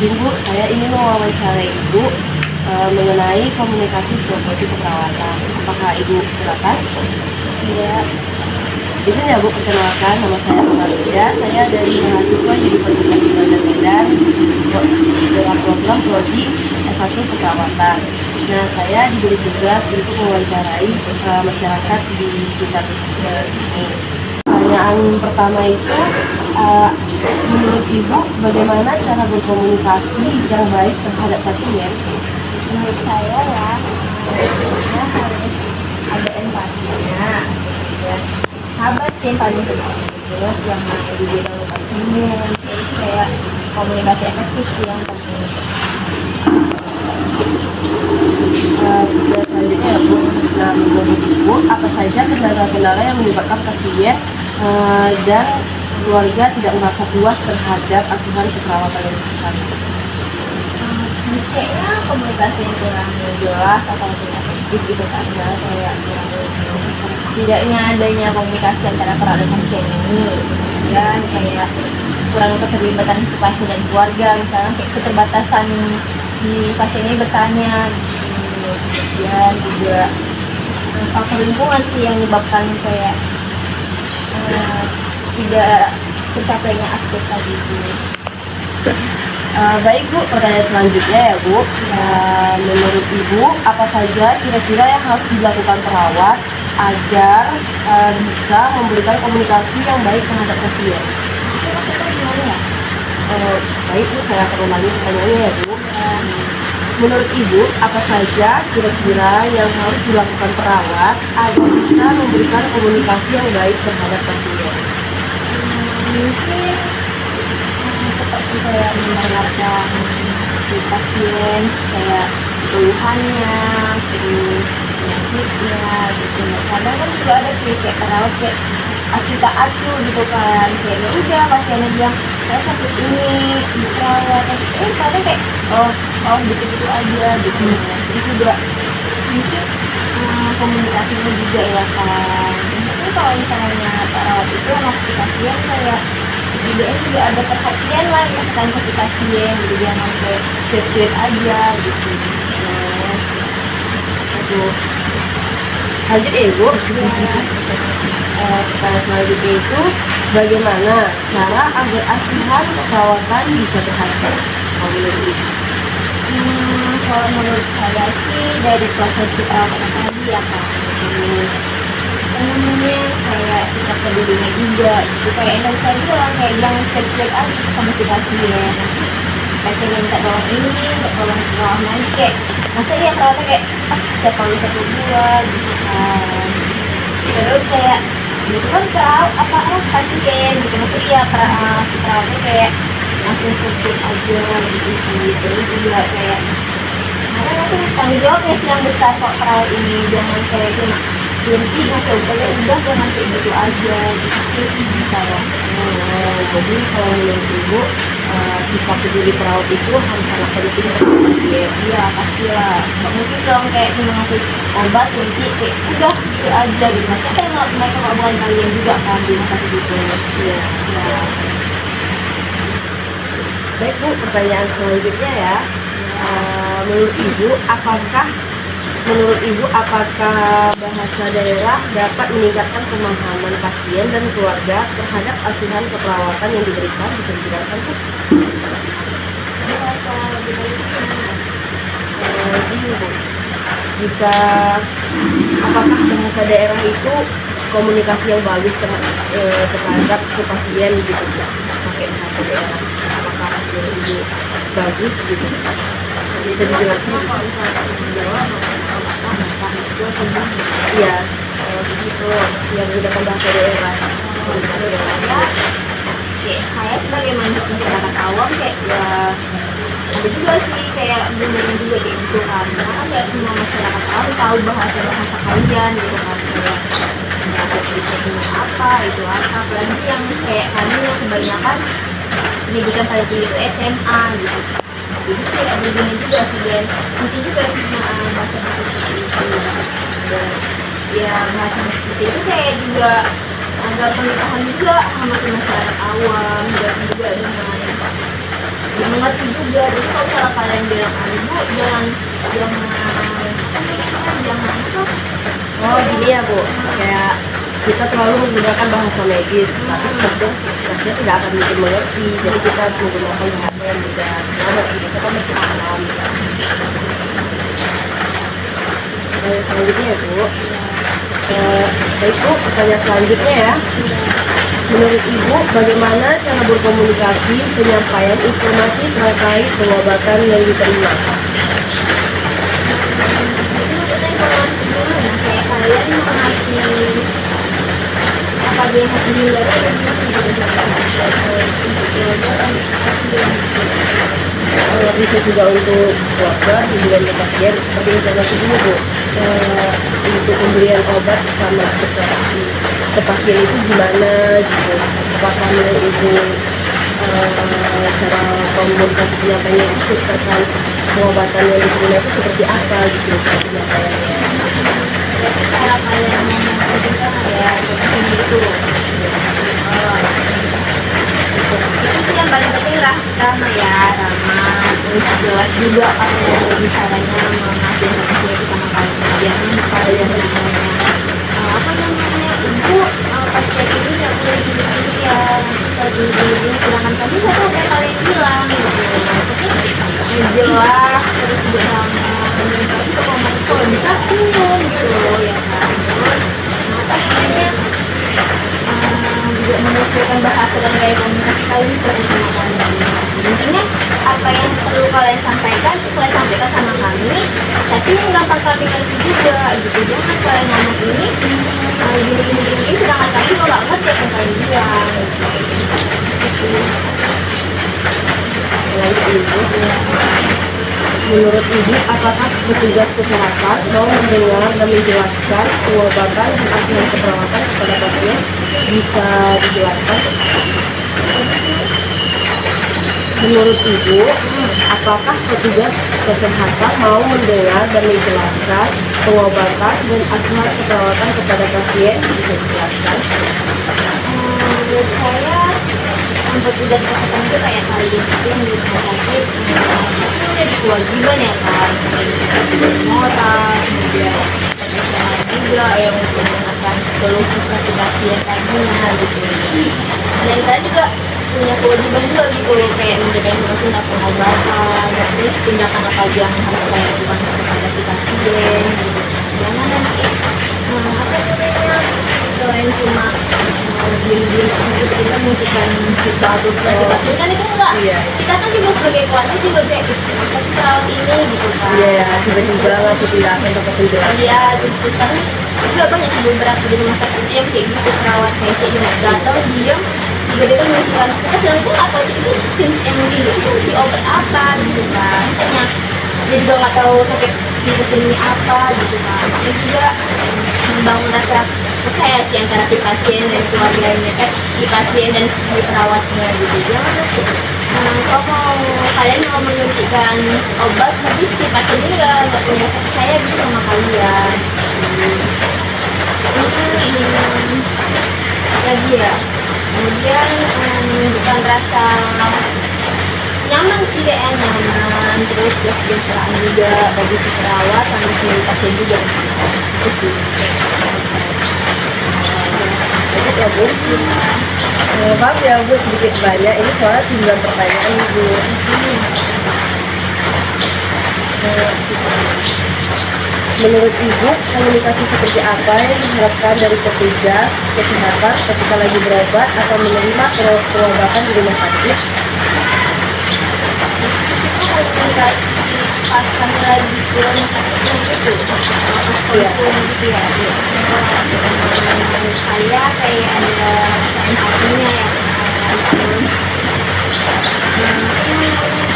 Izin Bu, saya ingin mewawancarai Ibu mengenai komunikasi profesi keperawatan. Apakah Ibu silakan? Iya, Izin ya Bu, perkenalkan, nama saya Maria. Saya dari mahasiswa Universitas Bandar Medan dengan program Prodi S1 Keperawatan. Nah, saya diberi tugas untuk mewawancarai masyarakat di sekitar sini. Pertanyaan pertama itu, menurut Ibu, bagaimana cara berkomunikasi yang baik terhadap pasien? menurut saya ya, kita harus ada empatinya, ya. Sahabat sih yang paling penting, terus jangan dibilang pasien, terus kayak komunikasi efektif sih yang penting. Selanjutnya ya Bu, nah menurut Ibu, apa saja kendala-kendala yang menyebabkan pasien dan keluarga tidak merasa puas terhadap asuhan keperawatan yang diberikan? Kayaknya komunikasi yang kurang jelas atau tidak efektif gitu kan ya, kayak tidaknya adanya komunikasi antara perawat dan pasien ini, dan kayak kurang keterlibatan si pasien dan keluarga, misalnya kayak keterbatasan si pasien ini bertanya gitu. Dan juga faktor lingkungan sih yang menyebabkan kayak tidak tercapainya aspek tadi itu. Baik Bu, pertanyaan selanjutnya ya Bu. Menurut Ibu, apa saja kira-kira yang harus dilakukan perawat agar bisa memberikan komunikasi yang baik terhadap pasien? Itu maksudnya gimana ya? Baik Bu, saya akan ulangi pertanyaannya ya Bu. Menurut Ibu, apa saja kira-kira yang harus dilakukan perawat agar bisa memberikan komunikasi yang baik terhadap pasien? Mungkin seperti kayak mendengarkan si pasien, kayak keluhannya, terus penyakitnya gitu. Kadang kan juga ada sih kayak perawat kayak acu tak acu gitu kan, kayak ya udah pasiennya bilang saya sakit ini di perawat, kadang kayak oh gitu aja gitu. Jadi juga mungkin komunikasinya juga ya kan. Tapi kalau misalnya perawat itu sama si pasien kayak juga ada perhatian lah misalkan ke si pasien gitu, jangan sampai cuek aja gitu. Aduh. Lanjut ya Ibu. Pertanyaan selanjutnya itu, bagaimana cara agar asuhan keperawatan bisa berhasil? Kalau menurut Ibu? Kalau menurut saya sih dari proses keperawatan tadi ya kan, umumnya kayak sikap pedulinya juga gitu, kayak yang saya bilang kayak jangan cek aja sama si pasien. Pasien minta tolong ini, minta tolong nanti kayak masa dia perawatnya kayak siapa bisa buat gitu kan. Terus kayak gitu kan pasien gitu, masa dia perawatnya kayak langsung fokus aja gitu sih. Terus juga kayak karena itu tanggung jawabnya sih yang besar kok perawat ini, jangan kayak cuma suntik masuk upaya udah jangan kayak gitu aja gitu sih saya. Jadi kalau menurut Ibu, sikap peduli perawat itu harus sangat penting terhadap pasien. Iya pastilah, nggak mungkin dong kayak cuma ngasih obat suntik kayak udah gitu aja gitu, maksudnya kan mereka nggak bukan kalian juga kan di masa gitu. Iya. Ya. Baik Bu, pertanyaan selanjutnya ya. Menurut Ibu, apakah bahasa daerah dapat meningkatkan pemahaman pasien dan keluarga terhadap asuhan keperawatan yang diberikan? Bisa dijelaskan Bu? Bahasa lebih baik Gini Bu, apakah bahasa daerah itu komunikasi yang bagus terhadap ke pasien gitu, pakai bahasa daerah? Apakah menurut Ibu bagus gitu? Bisa dijelaskan? kalau misalnya di Jawa Iya, begitu yang menggunakan bahasa daerah. kayak saya sebagai masyarakat awam kayak ya ada juga sih kayak bener juga kayak gitu kan, karena kan nggak semua masyarakat awam tahu bahasa kalian gitu kan, kayak bahasa itu apa apalagi yang kayak kami yang kebanyakan pendidikan paling tinggi itu SMA gitu. Jadi kayak begini juga sih, dan mungkin juga sih bahasa seperti itu. Dan ya bahasa seperti itu kayak juga agak pernikahan juga sama masyarakat awam, dan juga dengan mengerti juga. Jadi kalau misalnya kalian bilang ibu jangan jangan apa. Oh gini ya Bu, kayak kita terlalu menggunakan bahasa medis, tapi pasien tidak akan mungkin mengerti. Jadi kita harus menggunakan bahasa yang mudah. Karena kita kan masih paham. Selanjutnya ya Bu, baik Bu, pertanyaan selanjutnya ya. Menurut Ibu, bagaimana cara berkomunikasi penyampaian informasi terkait pengobatan yang diterima? Informasi gimana? Kayak kalian mau ngasih apa dia yang harus dihindari Bisa juga untuk keluarga, hubungan ke pasien, seperti informasi ini Bu, untuk pemberian obat bersama ke pasien itu gimana gitu, apakah menurut Ibu cara komunikasi penyampaiannya itu terkait pengobatan yang diterima itu seperti apa gitu penyampaiannya? cara kalian mempromosikan ya itu sih yang paling penting ramah ya, ramah, terus jelas juga kalau bicaranya mengasih informasi itu sama kalian biar kalian apa namanya ibu pas kayak gini nggak boleh gini ya, kalau gini silakan tadi nggak tahu kayak kalian bilang gitu, tapi jelas terus juga ramah, tapi kalau bisa senyum gitu ya kan, terus apa namanya juga menyesuaikan bahasa dan gaya komunikasi kalian seperti sama kalian. Intinya apa yang perlu kalian sampaikan sama kami, tapi yang gampang kami ngerti juga gitu. Jangan kalian ngomong ini gini sedangkan kami juga nggak ngerti yang kalian bilang gitu. Menurut Ibu, apakah petugas kesehatan mau mendengar dan menjelaskan pengobatan dan asuhan keperawatan kepada pasien? Bisa dijelaskan? Menurut Ibu, apakah petugas kesehatan mau mendengar dan menjelaskan pengobatan dan asuhan keperawatan kepada pasien? Bisa dijelaskan? Menurut saya petugas kesehatan itu kayak kalian itu yang di rumah sakit itu jadi kewajiban ya kan, moral kemudian juga yang untuk mendengarkan keluh kesah si pasien tadinya gitu, dan kalian juga punya kewajiban juga gitu kayak menjaga informasi tentang pengobatan, terus tindakan apa aja yang harus kalian lakukan kepada si pasien gitu. Jangan nanti apa namanya kalian cuma diem-diem kita memberikan sesuatu ke pasien kan itu enggak. Kita kan juga sebagai keluarga juga kayak kasih perawat ini gitu kan. Iya, tiba-tiba ngasih tindakan atau penjelasan. Iya, gitu kan. Juga banyak beberapa di rumah sakit yang kayak gitu perawat kayak gitu datang diem tiba-tiba menjelaskan kita bilang itu apa itu yang itu si obat apa gitu kan. Katanya dia juga nggak tahu sakit si apa gitu kan. Terus juga membangun rasa percaya sih antara si pasien dan keluarganya, si pasien dan si perawatnya gitu. Jangan nanti kalau kalian mau menyuntikkan obat tapi si pasien ini nggak punya percaya gitu sama kalian. Lagi ya, kemudian menunjukkan rasa nyaman sih ya, nyaman, terus kesejahteraan juga bagi si perawat sama si pasien juga. Itu sih. Ya Bu, maaf ya Bu sedikit banyak, ini soalnya 9 pertanyaan Bu. Menurut Ibu, komunikasi seperti apa yang diharapkan dari petugas kesehatan ketika lagi berobat atau menerima pengobatan di rumah sakit? Pas kami lagi ke rumah sakit itu, Iya. Saya kayak ada rasa empatinya ya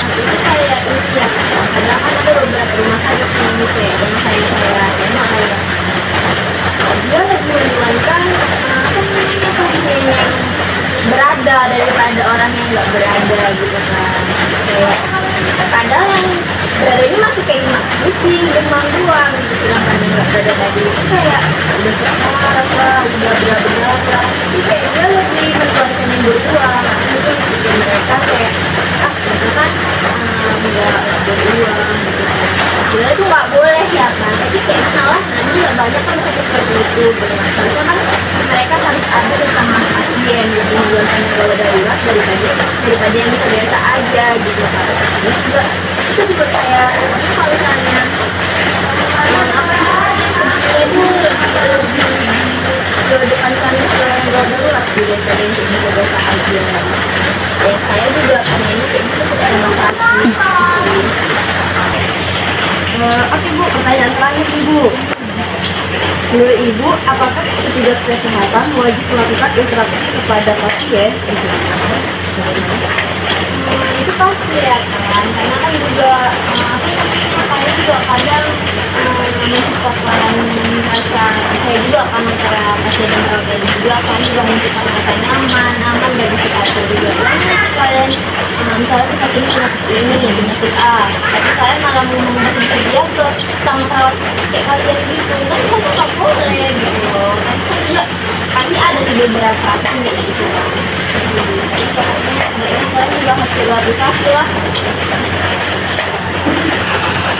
itu kayak itu ya, padahal kan ada beberapa rumah sakit yang gitu ya, rumah sakit saya emang kayak dia lebih menjualkan pasien yang berada daripada orang yang nggak berada gitu kan. Kayak kadang yang berada ini masih kayak pusing, demam doang gitu, sedangkan yang nggak berada tadi itu kayak udah sekarat lah, udah berapa jadi kayak dia lebih menjualkan yang berdua itu bikin mereka kayak mereka kan nggak beruang gitu kan. Sebenarnya itu nggak boleh ya kan, tapi kayak malah nanti nggak banyak kan seperti itu gitu kan. Soalnya kan mereka harus ada bersama pasien gitu, menjalankan gawat darurat daripada yang bisa biasa aja gitu kan. Ini juga itu juga kayak kalau misalnya apa itu lebih kedepankan ke gawat darurat sih daripada yang bisa biasa aja. Ya saya juga karena ini kayak gitu sudah ada masalah. Oke Bu, pertanyaan terakhir nih Bu. Menurut Ibu, apakah petugas kesehatan wajib melakukan interaksi kepada pasien? Itu pasti ya kan, karena kan juga saya juga kadang menciptakan rasa saya juga kan antara pasien dan perawat juga kan juga menciptakan rasa aman dari si pasien juga. Kalian misalnya si pasien punya ini penyakit A, tapi saya malah mau mengobati dia ke sang perawat kayak kalian gitu, kan itu nggak boleh gitu loh. Tapi kan juga pasti ada sih beberapa kasus kayak gitu kan. Jadi pokoknya kayaknya kalian juga harus klarifikasi lah.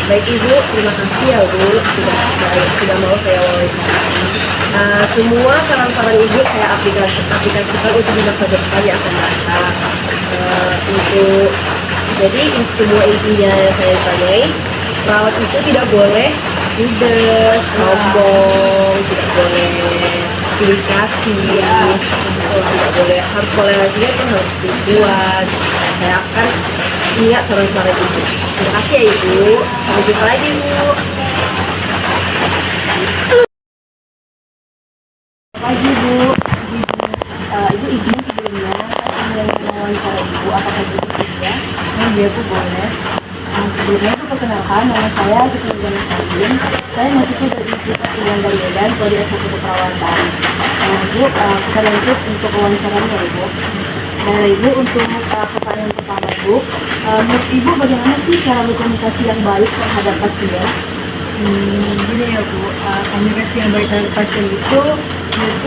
Baik Ibu, terima kasih ya Bu sudah mau saya wawancara. Semua saran-saran Ibu saya aplikasikan untuk di masa depan yang akan datang. Jadi semua intinya yang saya tanyai, perawat itu tidak boleh judes, sombong, tidak boleh pilih kasih, tidak boleh, harus toleransinya itu harus kuat. Saya akan ingat saran-saran Ibu. Terima kasih ya Ibu. Sampai jumpa lagi Bu. Pagi Bu. Ibu izin sebelumnya saya ingin mewawancara Ibu, apakah Ibu bersedia? Iya Bu, boleh. Sebelumnya aku perkenalkan, nama saya Siti Nurjana Salim. Saya mahasiswa dari Universitas Ilmu dari Medan, Prodi S1 Keperawatan. Ibu, kita lanjut untuk wawancaranya Ibu. Nah Ibu, untuk pertanyaan pertama Ibu, menurut Ibu bagaimana sih cara berkomunikasi yang baik terhadap pasien? Gini ya Bu, komunikasi yang baik terhadap pasien itu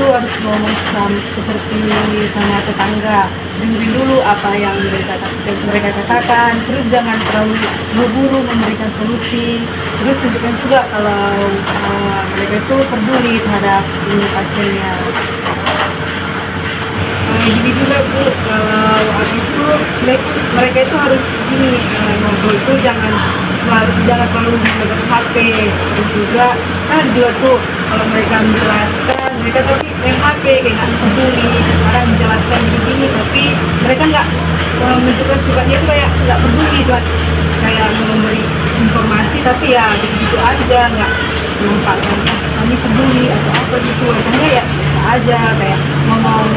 harus ngomong seperti sama tetangga, dengerin dulu apa yang mereka katakan, terus jangan terlalu buru-buru memberikan solusi, terus tunjukkan juga kalau mereka itu peduli terhadap pasiennya. Gini juga Bu, kalau habis itu mereka itu harus gini, ngobrol itu jangan terlalu memegang HP. Dan juga kan juga tuh kalau mereka menjelaskan, mereka tapi main HP kayak nggak peduli, kadang menjelaskan gini tapi mereka nggak menunjukkan sifatnya itu kayak nggak peduli, cuma kayak memberi informasi tapi ya gitu aja, nggak menampakkan kami peduli atau apa gitu. Akhirnya ya biasa aja kayak ngomong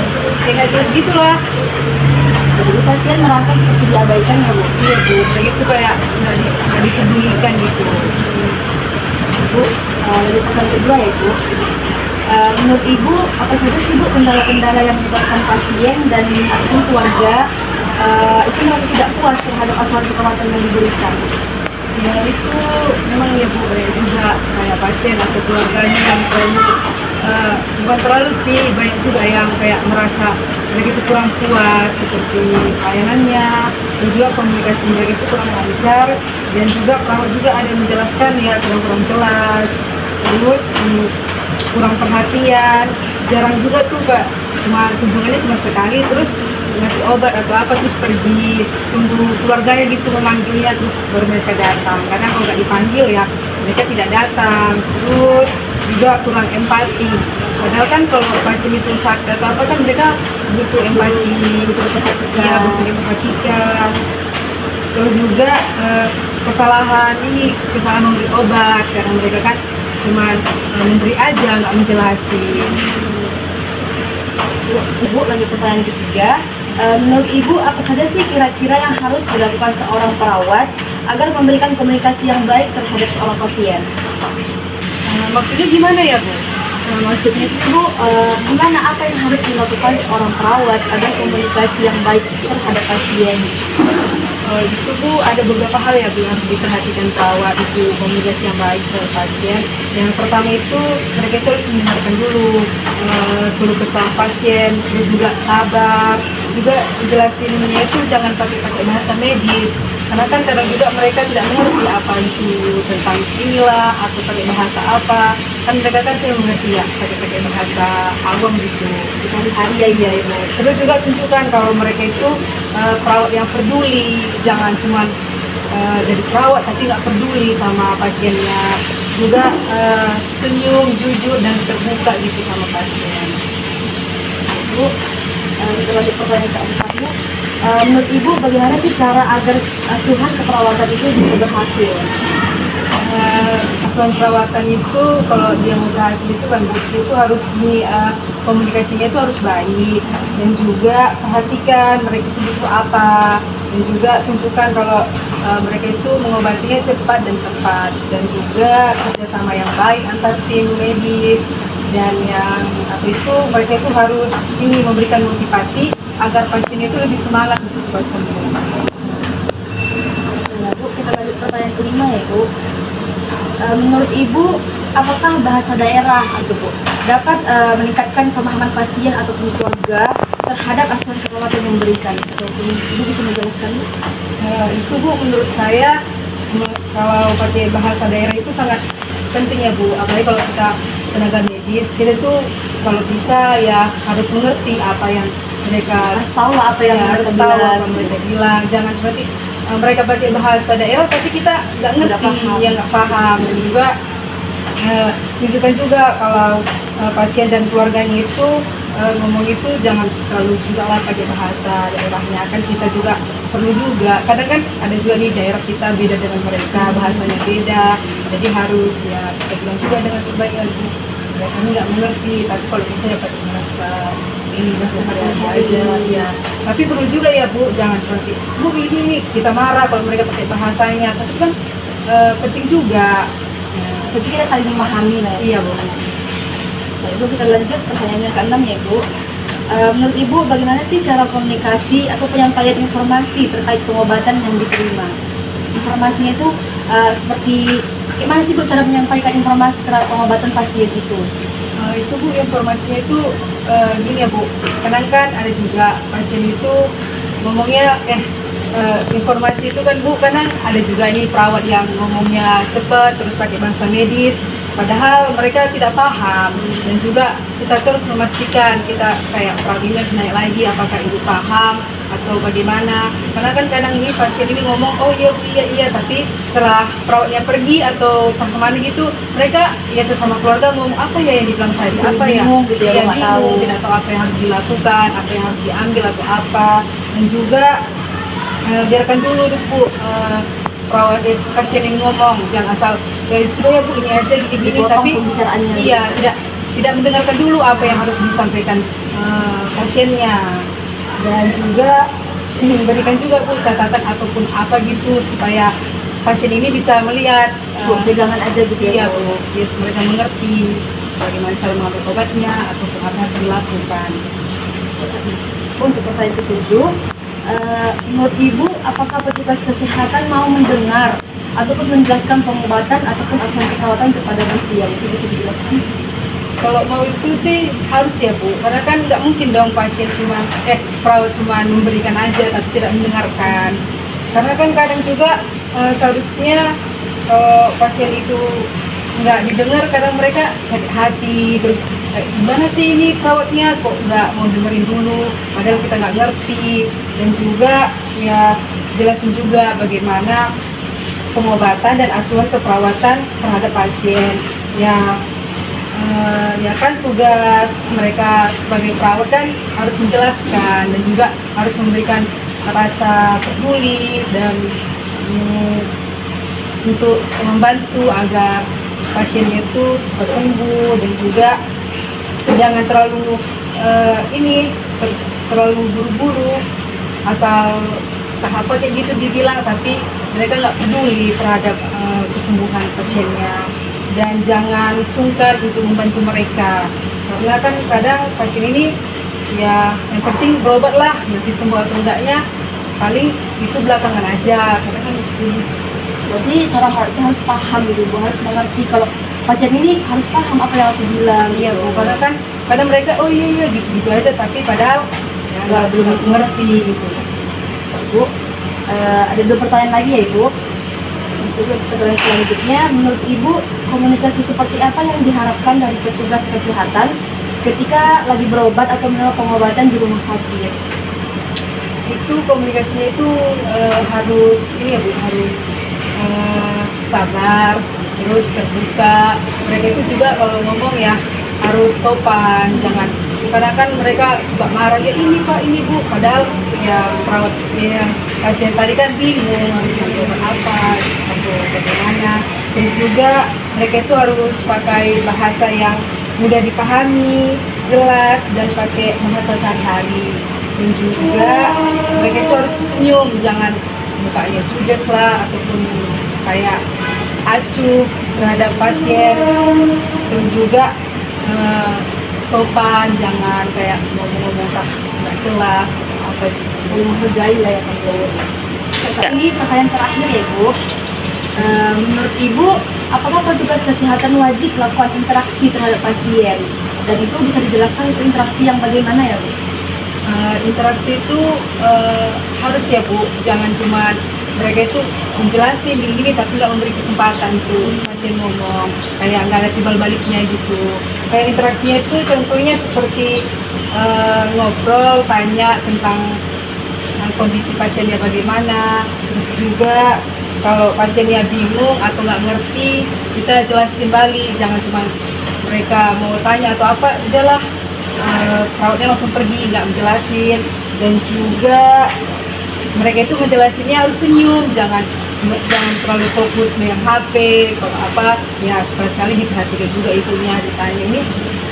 kayak nggak jelas gitu lah. Jadi pasien merasa seperti diabaikan ya Bu? Iya Bu, kayak gitu kayak nggak dipedulikan gitu. Bu, lanjut pertanyaan kedua ya Bu. Menurut Ibu, apa saja sih Bu kendala-kendala yang menyebabkan pasien dan ataupun keluarga itu merasa tidak puas terhadap asuhan perawatan yang diberikan? Ya itu memang ya Bu, banyak juga kayak pasien atau keluarganya yang bukan terlalu sih, banyak juga yang kayak merasa mereka itu kurang puas seperti pelayanannya, dan juga komunikasi mereka itu kurang lancar, dan juga perawat juga ada yang menjelaskan ya kurang jelas, terus kurang perhatian, jarang juga tuh Kak, kunjungannya cuma sekali, terus ngasih obat atau apa terus pergi, tunggu keluarganya gitu memanggilnya terus baru mereka datang. Karena kalau nggak dipanggil ya mereka tidak datang. Terus juga kurang empati, padahal kan kalau pasien itu sakit atau apa kan mereka butuh empati, butuh memperhatikan. Terus juga kesalahan memberi obat, karena mereka kan cuma memberi aja nggak menjelasin. Ibu, lanjut pertanyaan ketiga. Menurut Ibu, apa saja sih kira-kira yang harus dilakukan seorang perawat agar memberikan komunikasi yang baik terhadap seorang pasien? Maksudnya gimana ya Bu? Maksudnya itu Bu, gimana apa yang harus dilakukan seorang perawat agar komunikasi yang baik terhadap pasien? Itu Bu, ada beberapa hal ya Bu yang harus diperhatikan perawat itu komunikasi yang baik terhadap pasien. Yang pertama itu mereka itu harus mendengarkan dulu keluh kesah pasien, terus juga sabar, juga jelasinnya itu jangan pakai bahasa medis, Karena kan kadang juga mereka tidak mengerti apa itu tentang inilah atau pakai bahasa apa. Kan mereka kan tidak mengerti ya pakai bahasa awam gitu. Hari-hari ya, iya, iya. Terus juga tunjukkan kalau mereka itu perawat yang peduli, jangan cuma jadi perawat tapi nggak peduli sama pasiennya. Juga senyum, jujur dan terbuka gitu sama pasien. Bu, kita lanjut pertanyaan keempat, Bu. Menurut Ibu bagaimana sih cara agar asuhan keperawatan itu bisa berhasil? Asuhan perawatan itu kalau dia mau berhasil itu kan itu harus komunikasinya itu harus baik, dan juga perhatikan mereka itu butuh apa, dan juga tunjukkan kalau mereka itu mengobatinya cepat dan tepat, dan juga kerjasama yang baik antar tim medis, dan yang itu mereka itu harus memberikan motivasi agar pasien itu lebih semangat untuk cepat sembuh. Nah, Bu, kita lanjut pertanyaan kelima ya, Bu. Menurut Ibu, apakah bahasa daerah atau Bu dapat meningkatkan pemahaman pasien ataupun keluarga terhadap asuhan keperawatan yang diberikan? Ibu bisa menjelaskan, Bu? Itu Bu, menurut saya kalau pakai bahasa daerah itu sangat penting ya Bu, apalagi kalau kita tenaga medis, kita tuh kalau bisa ya harus mengerti apa yang mereka Harus tahu lah apa yang harus mereka tahu bilang. apa mereka bilang. Jangan seperti mereka pakai bahasa daerah tapi kita nggak ngerti, nggak paham. Dan juga tunjukkan juga kalau pasien dan keluarganya itu ngomong itu jangan terlalu juga lah pakai bahasa daerahnya. Kan kita juga perlu juga, kadang kan ada juga nih daerah kita beda dengan mereka, bahasanya beda, jadi harus ya kita bilang juga dengan kebaikan. Ya, kami nggak mengerti, tapi kalau bisa ya pakai bahasa ini, bahasa sehari aja ya. Tapi perlu juga ya Bu, jangan seperti Bu ini kita marah kalau mereka pakai bahasanya, tapi kan penting juga. Jadi kita saling memahami lah ya. Iya Bu. Baik, Bu, kita lanjut pertanyaan yang keenam ya, Bu. Menurut Ibu bagaimana sih cara komunikasi atau penyampaian informasi terkait pengobatan yang diterima? Informasinya itu seperti gimana sih Bu cara menyampaikan informasi terhadap pengobatan pasien itu? Itu Bu, informasinya itu gini ya Bu, kadang kan ada juga pasien itu ngomongnya informasi itu kan Bu, kadang ada juga nih perawat yang ngomongnya cepat terus pakai bahasa medis, padahal mereka tidak paham. Dan juga kita terus memastikan kita kayak perawatnya naik lagi apakah ibu paham atau bagaimana, karena kan kadang ini pasien ini ngomong oh iya Bu, iya, tapi setelah perawatnya pergi atau entah kemana gitu, mereka ya sesama keluarga ngomong apa ya yang dibilang tadi, apa ya bingung gitu ya, nggak tahu. tidak tahu apa yang harus dilakukan, apa yang harus diambil atau apa. Dan juga biarkan dulu Bu perawat pasien yang ngomong, jangan asal ya sudah ya Bu ini aja gini-gini, Dipotong tapi pembicaraannya. iya tidak mendengarkan dulu apa yang harus disampaikan pasiennya. Dan juga berikan juga Bu catatan ataupun apa gitu supaya pasien ini bisa melihat pegangan aja gitu iya ya, Bu, biar mereka mengerti bagaimana cara mengambil obatnya ataupun apa yang harus dilakukan. Untuk pertanyaan ketujuh, menurut Ibu, apakah petugas kesehatan mau mendengar ataupun menjelaskan pengobatan ataupun asuhan perawatan kepada pasien? Itu bisa dijelaskan? Kalau mau itu sih harus ya Bu, karena kan nggak mungkin dong pasien perawat cuma memberikan aja tapi tidak mendengarkan. Karena kan kadang juga seharusnya pasien itu nggak didengar, kadang mereka sakit hati, terus gimana sih ini perawatnya kok nggak mau dengerin dulu, padahal kita nggak ngerti. Dan juga ya jelasin juga bagaimana pengobatan dan asuhan keperawatan terhadap pasien. Ya kan tugas mereka sebagai perawat kan harus menjelaskan dan juga harus memberikan rasa peduli dan untuk membantu agar pasiennya itu cepat sembuh. Dan juga jangan terlalu terlalu buru-buru, asal apa kayak gitu dibilang tapi mereka nggak peduli terhadap kesembuhan pasiennya. Dan jangan sungkan untuk membantu mereka, karena kan kadang pasien ini ya yang penting berobat lah, nanti sembuh atau enggaknya paling itu belakangan aja. Karena kan Berarti seorang perawatnya harus paham gitu Bu, harus mengerti kalau pasien ini harus paham apa yang harus dibilang. iya Bu, karena kan kadang mereka oh iya gitu aja tapi padahal ya belum mengerti gitu. Bu, Ada 2 pertanyaan lagi ya Ibu. Pertanyaan selanjutnya, menurut Ibu komunikasi seperti apa yang diharapkan dari petugas kesehatan ketika lagi berobat atau menerima pengobatan di rumah sakit? Itu komunikasinya itu harus ini ya Bu, harus sabar, terus terbuka. Mereka itu juga kalau ngomong ya harus sopan, jangan karena kan mereka suka marah ya ini Pak ini Bu, padahal ya perawat ya pasien tadi kan bingung harus ngomong apa atau bagaimana. Terus juga mereka itu harus pakai bahasa yang mudah dipahami, jelas, dan pakai bahasa sehari-hari. Dan juga mereka itu harus senyum, jangan mukanya judes lah ataupun kayak acuh terhadap pasien. Dan juga sopan, jangan kayak ngomong-ngomong nggak jelas atau apa, menghargai lah ya kan. Ini pertanyaan terakhir ya Bu. Menurut Ibu, apakah petugas kesehatan wajib melakukan interaksi terhadap pasien? Dan itu bisa dijelaskan itu interaksi yang bagaimana ya Bu? Interaksi itu harus ya Bu, jangan cuma mereka itu menjelasin gini-gini tapi nggak memberi kesempatan tuh pasien ngomong, kayak nggak ada timbal baliknya gitu. Kayak interaksinya itu contohnya seperti ngobrol, tanya tentang kondisi pasiennya bagaimana, terus juga kalau pasiennya bingung atau nggak ngerti kita jelasin balik, jangan cuma mereka mau tanya atau apa udahlah perawatnya langsung pergi nggak menjelasin. Dan juga mereka itu ngejelasinnya harus senyum, jangan terlalu fokus megang HP kalau apa ya, sekali-sekali diperhatikan juga itunya, ditanya ini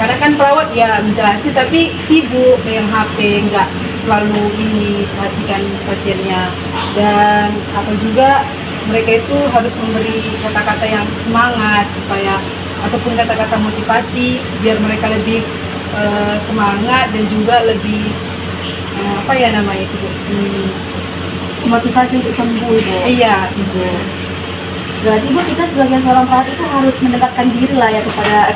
karena kan perawat ya menjelasin tapi sibuk megang HP, nggak terlalu ini perhatikan pasiennya. Dan apa juga mereka itu harus memberi kata-kata yang semangat supaya ataupun kata-kata motivasi biar mereka lebih semangat dan juga lebih apa ya namanya itu Bu? Motivasi untuk sembuh Ibu. Iya Ibu. Berarti Bu, kita sebagai seorang perawat itu harus mendekatkan diri lah ya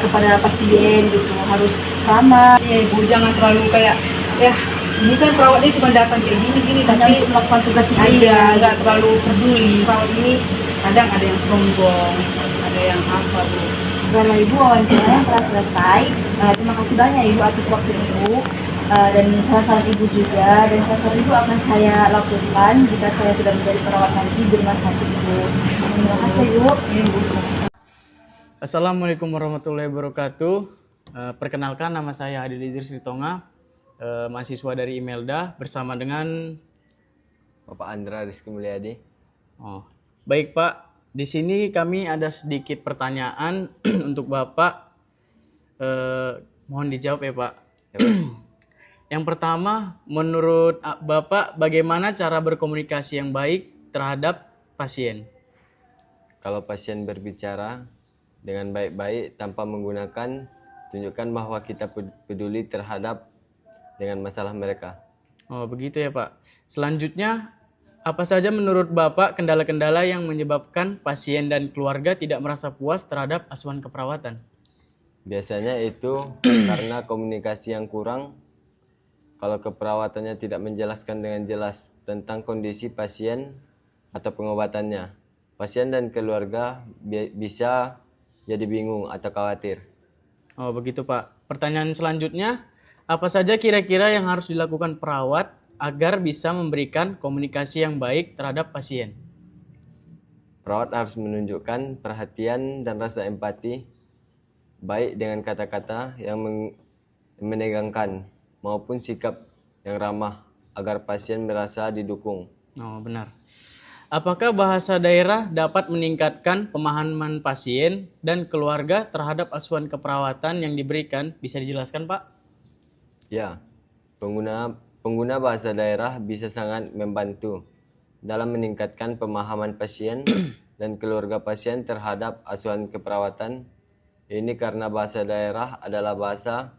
kepada pasien gitu, harus ramah. Iya Ibu, jangan terlalu kayak ya ini kan perawatnya cuma datang kayak gini-gini Hanya tapi untuk melakukan tugasnya aja. iya nggak terlalu peduli. Perawat ini kadang ada yang sombong, ada yang apa Bu. Baiklah Ibu, wawancara yang telah selesai. Terima kasih banyak Ibu atas waktu Ibu. Dan saran-saran Ibu juga, dan saran-saran Ibu akan saya lakukan jika saya sudah menjadi perawat nanti di rumah sakit Ibu. Terima kasih Ibu. Iya Bu. Assalamualaikum warahmatullahi wabarakatuh. Perkenalkan, nama saya Adil Idris Ritonga, mahasiswa dari Imelda bersama dengan Bapak Andra Rizky Mulyadi. Oh, baik Pak. Di sini kami ada sedikit pertanyaan untuk Bapak. Mohon dijawab ya Pak. Ya, Pak. Yang pertama, menurut Bapak bagaimana cara berkomunikasi yang baik terhadap pasien? Kalau pasien berbicara dengan baik-baik tanpa menggunakan, tunjukkan bahwa kita peduli terhadap dengan masalah mereka. Oh, begitu ya Pak. Selanjutnya, apa saja menurut Bapak kendala-kendala yang menyebabkan pasien dan keluarga tidak merasa puas terhadap asuhan keperawatan? Biasanya itu karena komunikasi yang kurang. Kalau keperawatannya tidak menjelaskan dengan jelas tentang kondisi pasien atau pengobatannya, pasien dan keluarga bisa jadi bingung atau khawatir. Oh, begitu Pak. Pertanyaan selanjutnya, apa saja kira-kira yang harus dilakukan perawat agar bisa memberikan komunikasi yang baik terhadap pasien? Perawat harus menunjukkan perhatian dan rasa empati, baik dengan kata-kata yang menegangkan maupun sikap yang ramah agar pasien merasa didukung. Oh, benar. Apakah bahasa daerah dapat meningkatkan pemahaman pasien dan keluarga terhadap asuhan keperawatan yang diberikan? Bisa dijelaskan, Pak? Ya, pengguna bahasa daerah bisa sangat membantu dalam meningkatkan pemahaman pasien dan keluarga pasien terhadap asuhan keperawatan. Ini karena bahasa daerah adalah bahasa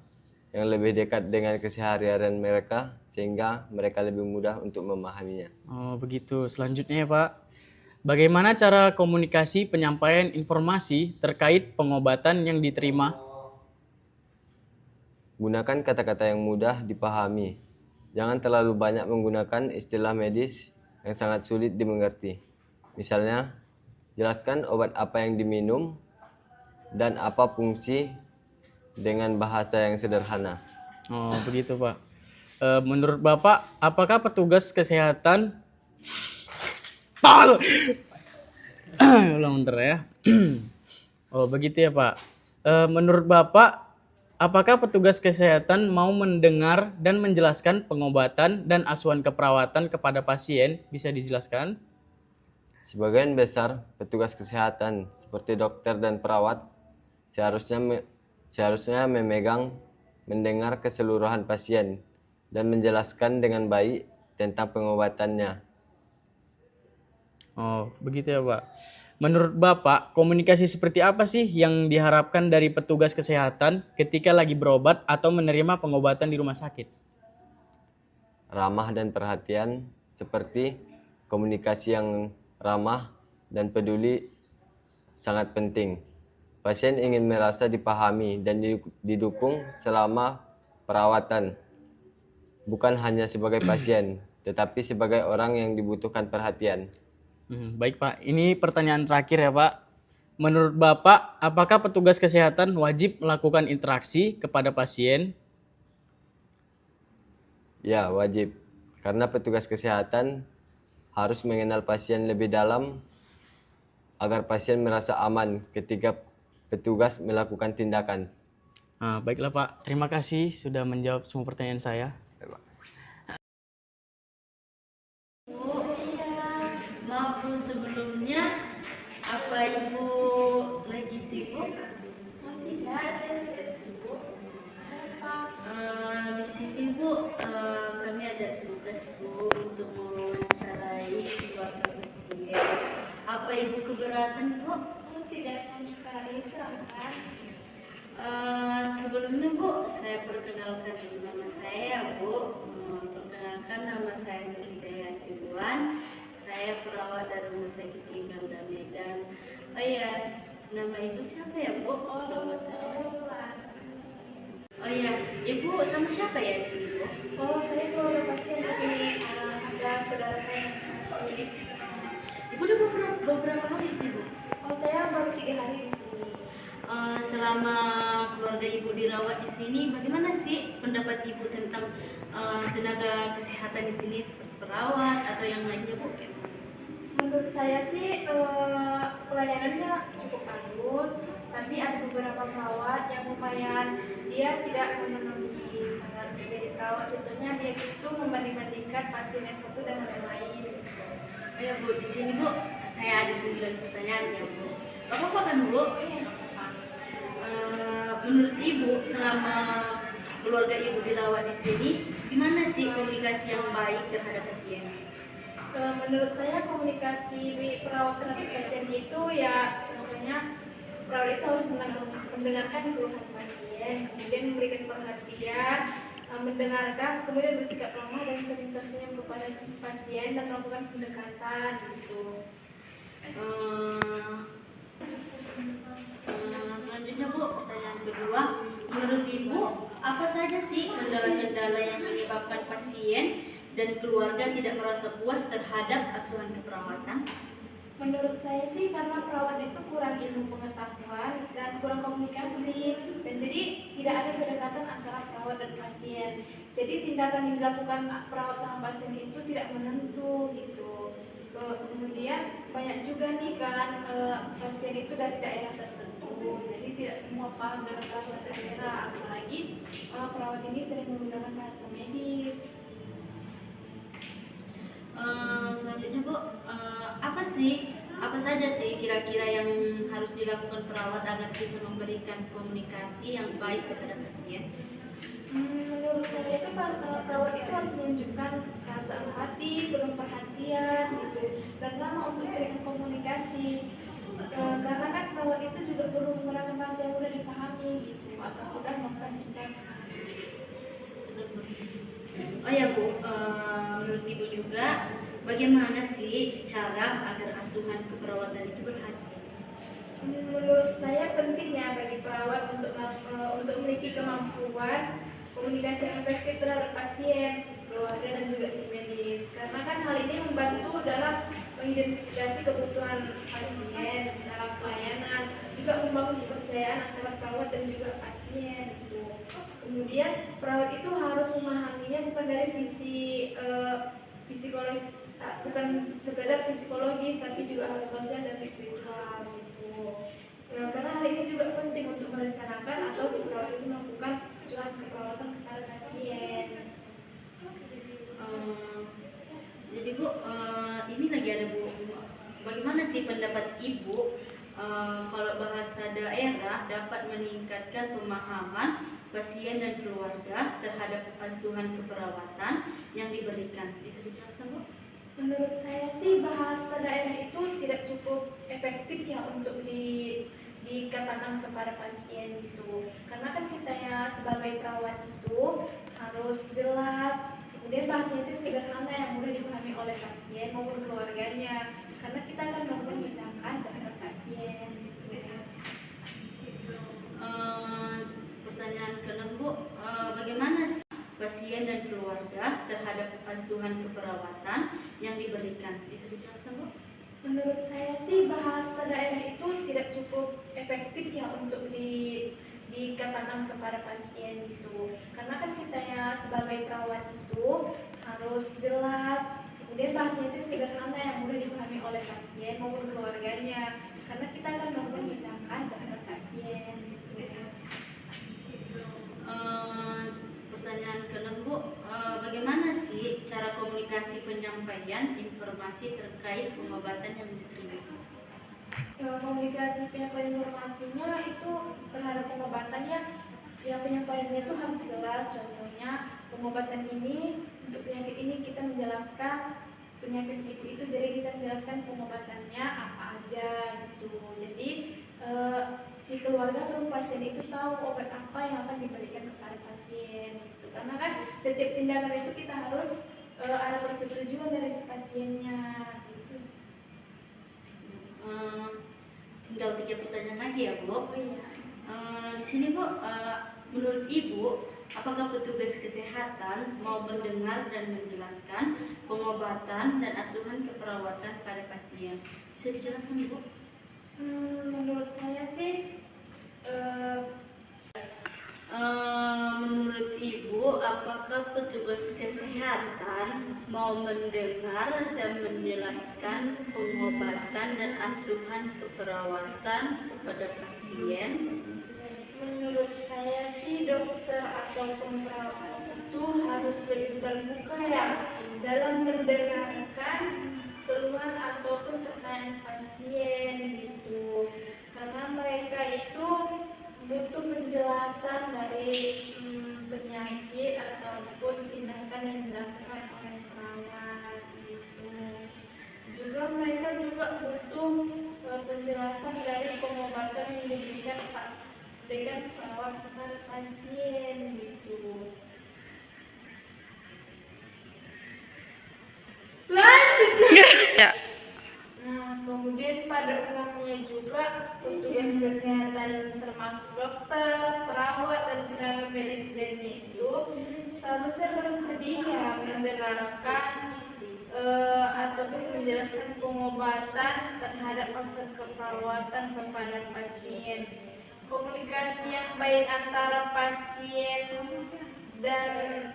yang lebih dekat dengan keseharian mereka, sehingga mereka lebih mudah untuk memahaminya. Oh, begitu. Selanjutnya ya Pak, bagaimana cara komunikasi penyampaian informasi terkait pengobatan yang diterima? Gunakan kata-kata yang mudah dipahami. Jangan terlalu banyak menggunakan istilah medis yang sangat sulit dimengerti. Misalnya, jelaskan obat apa yang diminum dan apa fungsi dengan bahasa yang sederhana. Oh, begitu, Pak. Menurut Bapak, apakah petugas kesehatan ulang bentar ya. Oh, begitu ya, Pak. Menurut Bapak, apakah petugas kesehatan mau mendengar dan menjelaskan pengobatan dan asuhan keperawatan kepada pasien? Bisa dijelaskan? Sebagian besar petugas kesehatan seperti dokter dan perawat seharusnya memegang mendengar keseluruhan pasien dan menjelaskan dengan baik tentang pengobatannya. Oh, begitu ya, Pak. Menurut Bapak, komunikasi seperti apa sih yang diharapkan dari petugas kesehatan ketika lagi berobat atau menerima pengobatan di rumah sakit? Ramah dan perhatian seperti komunikasi yang ramah dan peduli sangat penting. Pasien ingin merasa dipahami dan didukung selama perawatan, bukan hanya sebagai pasien, tetapi sebagai orang yang dibutuhkan perhatian. Baik, Pak. Ini pertanyaan terakhir ya, Pak. Menurut Bapak, apakah petugas kesehatan wajib melakukan interaksi kepada pasien? Ya, wajib. Karena petugas kesehatan harus mengenal pasien lebih dalam agar pasien merasa aman ketika petugas melakukan tindakan. Baiklah, Pak. Terima kasih sudah menjawab semua pertanyaan saya. Maaf Bu, sebelumnya apa Ibu lagi sibuk? Tidak, saya tidak sibuk. Di sini Bu, kami ada tugas Bu untuk mewawancarai keluarga pasien. Apa Ibu keberatan Bu? Tidak sama sekali, silahkan. Sebelumnya Bu, saya perkenalkan nama saya Bu. Perkenalkan nama saya Nurhidayah Sibuan. Saya perawat dari Rumah Sakit Imelda Medan. Oh iya, nama Ibu siapa ya Bu? Nama saya Wulan. Oh iya, Ibu sama siapa ya di sini Bu? Saya keluarga pasien di sini. Ada saudara saya yang sakit. Ibu udah beberapa hari di sini Bu? Saya baru 3 hari di sini. Selama keluarga Ibu dirawat di sini, bagaimana sih pendapat Ibu tentang tenaga kesehatan di sini seperti perawat atau yang lainnya Bu? Menurut saya sih pelayanannya cukup bagus, tapi ada beberapa perawat yang lumayan dia tidak memenuhi syarat menjadi perawat. Contohnya dia itu membanding-bandingkan pasien yang satu dengan yang lain. Oh ya Bu, di sini Bu, saya ada 9 pertanyaan ya Bu. Apa kan Bu? Menurut Ibu, selama keluarga Ibu dirawat di sini, gimana sih komunikasi yang baik terhadap pasien? Menurut saya komunikasi perawat terhadap pasien itu ya contohnya perawat itu harus mendengarkan keluhan pasien, kemudian memberikan perhatian, mendengarkan, kemudian bersikap ramah dan sering tersenyum kepada si pasien dan melakukan pendekatan gitu. Selanjutnya Bu, pertanyaan kedua, menurut Ibu apa saja sih kendala-kendala yang menyebabkan pasien dan keluarga tidak merasa puas terhadap asuhan keperawatan? Menurut saya sih karena perawat itu kurang ilmu pengetahuan dan kurang komunikasi, dan jadi tidak ada kedekatan antara perawat dan pasien. Jadi tindakan yang dilakukan perawat sama pasien itu tidak menentu gitu. Kemudian banyak juga nih kan pasien itu dari daerah tertentu, jadi tidak semua paham dengan bahasa daerah, apalagi perawat ini sering menggunakan bahasa medis. Selanjutnya Bu, apa saja sih kira-kira yang harus dilakukan perawat agar bisa memberikan komunikasi yang baik kepada pasien? Menurut saya itu perawat itu harus menunjukkan rasa hati, penuh perhatian gitu, dan lama untuk memberikan komunikasi. Karena kan perawat itu juga perlu menggunakan bahasa yang mudah dipahami gitu, atau mudah melakukan tindakan. Oh ya Bu, menurut Ibu juga bagaimana sih cara agar asuhan keperawatan itu berhasil? Menurut saya pentingnya bagi perawat untuk memiliki kemampuan komunikasi yang efektif terhadap pasien, keluarga dan juga tim medis. Karena kan hal ini membantu dalam mengidentifikasi kebutuhan pasien dalam pelayanan, juga membangun kepercayaan antara perawat dan juga pasien gitu. Kemudian perawat itu harus memahaminya bukan dari sisi psikologis, bukan sekedar psikologis, tapi juga harus sosial dan spiritual gitu. Karena hal ini juga penting untuk merencanakan atau si perawat itu melakukan surat keperawatan kepada pasien. Jadi Bu, ini lagi ada Bu. Bagaimana sih pendapat Ibu kalau bahasa daerah dapat meningkatkan pemahaman pasien dan keluarga terhadap asuhan keperawatan yang diberikan? Bisa dijelaskan Bu? Menurut saya sih bahasa daerah itu tidak cukup efektif ya untuk dikatakan kepada pasien gitu. Karena kan kita ya sebagai perawat itu harus jelas, kemudian bahasanya itu sederhana yang mudah dipahami oleh pasien maupun keluarganya. Karena kita akan melakukan tindakan terhadap pasien gitu. Pertanyaan ke-6 Bu, bagaimana sih pasien dan keluarga terhadap asuhan keperawatan yang diberikan? Bisa dijelaskan Bu? Menurut saya sih bahasa daerah itu tidak cukup efektif ya untuk dikatakan kepada pasien gitu. Karena kan kita ya sebagai perawat itu harus jelas, kemudian bahasanya itu sederhana yang mudah dipahami oleh pasien maupun keluarganya. Karena kita akan melakukan tindakan terhadap pasien gitu. Pertanyaan ke-6 Bu, bagaimana sih cara komunikasi penyampaian informasi terkait pengobatan yang diterima? Komunikasi penyampaian informasinya itu terhadap pengobatannya, ya penyampaiannya itu harus jelas. Contohnya pengobatan ini untuk penyakit ini kita menjelaskan penyakit si ibu itu, jadi kita menjelaskan pengobatannya apa aja gitu. Jadi si keluarga atau pasien itu tahu obat apa yang akan diberikan kepada pasien gitu. Karena kan setiap tindakan itu kita harus ada persetujuan dari si pasiennya gitu. Tinggal 3 pertanyaan lagi ya Bu. Oh iya. Di sini Bu, menurut Ibu, apakah petugas kesehatan mau mendengar dan menjelaskan pengobatan dan asuhan keperawatan pada pasien? Bisa dijelaskan Bu? Menurut saya sih menurut Ibu, apakah petugas kesehatan mau mendengar dan menjelaskan pengobatan dan asuhan keperawatan kepada pasien? menurut saya sih dokter atau perawat itu harus lebih terbuka ya dalam mendengarkan keluhan ataupun pertanyaan pasien gitu. Karena mereka itu butuh penjelasan dari penyakit ataupun tindakan yang dilakukan oleh perawat gitu. Juga mereka juga butuh penjelasan dari pengobatan yang diberikan perawat kepada pasien gitu. Ya. Nah, kemudian pada umumnya juga petugas kesehatan termasuk dokter, perawat, dan tenaga medis lainnya itu seharusnya bersedia mendengarkan ataupun menjelaskan pengobatan terhadap asuhan keperawatan kepada pasien. Komunikasi yang baik antara pasien dan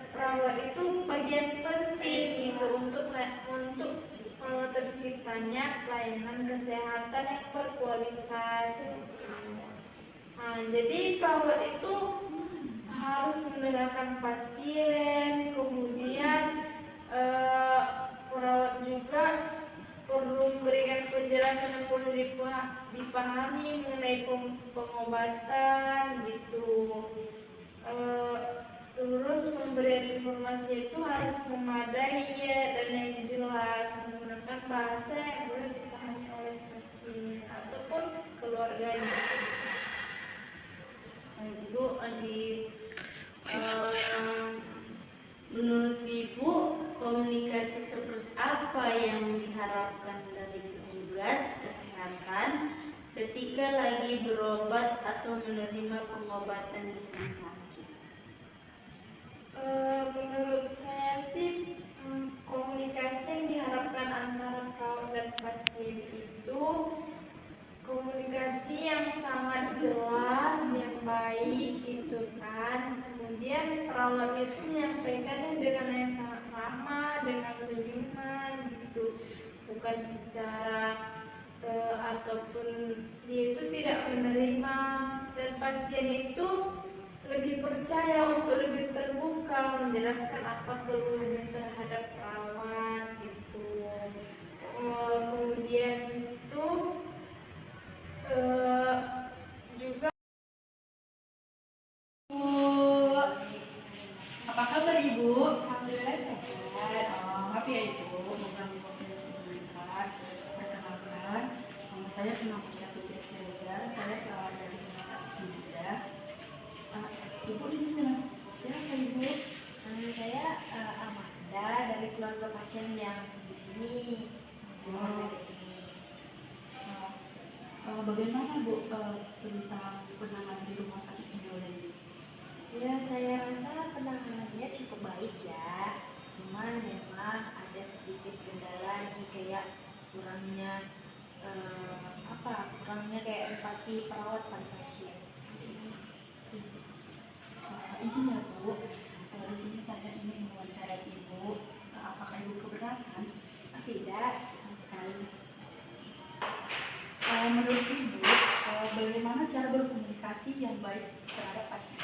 perawat itu bagian penting gitu untuk terciptanya pelayanan kesehatan yang berkualitas. Nah, jadi perawat itu harus mendengarkan pasien, kemudian perawat juga perlu memberikan penjelasan yang perlu dipahami mengenai pengobatan gitu. Terus pemberian informasi itu harus memadai ya, dan yang jelas, menggunakan bahasa yang mudah dipahami oleh pasien ataupun keluarganya. Ibu, menurut Ibu, komunikasi seperti apa yang diharapkan dari petugas kesehatan ketika lagi berobat atau menerima pengobatan di rumah sakit? Menurut saya sih komunikasi yang diharapkan antara perawat dan pasien itu komunikasi yang sangat jelas, yang baik gitu kan. Kemudian perawat itu menyampaikannya dengan yang sangat ramah, dengan senyuman gitu, bukan secara ataupun dia itu tidak menerima, dan pasien itu lebih percaya untuk lebih terbuka menjelaskan apa keluhannya terhadap perawat gitu. Kemudian itu juga Apa kabar Ibu? alhamdulillah sehat. Maaf ya Ibu, mengganggu waktunya sebentar. Perkenalkan, nama saya Penama Syafri Sregar. Saya perawat dari Rumah Sakit Hindia. Ibu di sini dengan siapa Ibu? Nama saya Amanda dari keluarga pasien yang di sini di rumah sakit ini. Bagaimana Bu tentang penanganan di Rumah Sakit Hindia ini? Ya, saya rasa penanganannya cukup baik ya. Cuman memang ada sedikit kendala nih, kayak kurangnya kurangnya kayak empati perawat pada pasien. Izin ya Bu, di sini saya ingin mewawancarai Ibu. Apakah Ibu keberatan? Tidak, sama sekali. Menurut Ibu, bagaimana cara berkomunikasi yang baik terhadap pasien?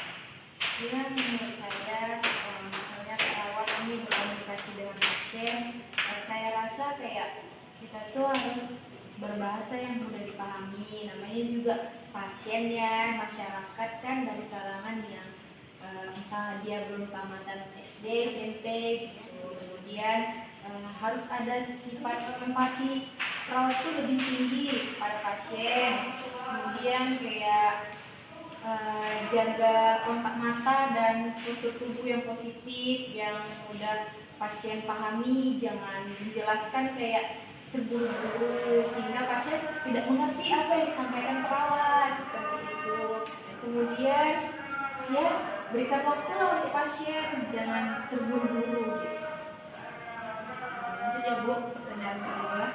Ya, menurut saya misalnya perawat ini berkomunikasi dengan pasien, saya rasa kayak kita tuh harus berbahasa yang mudah dipahami. Namanya juga pasien ya, masyarakat kan dari kalangan yang entah dia belum tamatan SD, SMP gitu. Kemudian harus ada sifat empati perawat itu lebih tinggi pada pasien. Kemudian kayak jaga kontak mata dan postur tubuh yang positif, yang mudah pasien pahami, jangan menjelaskan kayak terburu-buru sehingga pasien tidak mengerti apa yang disampaikan perawat, seperti itu. Kemudian ya berikan waktu lah untuk pasien, jangan terburu-buru gitu. Lanjut ya Bu, pertanyaan kedua.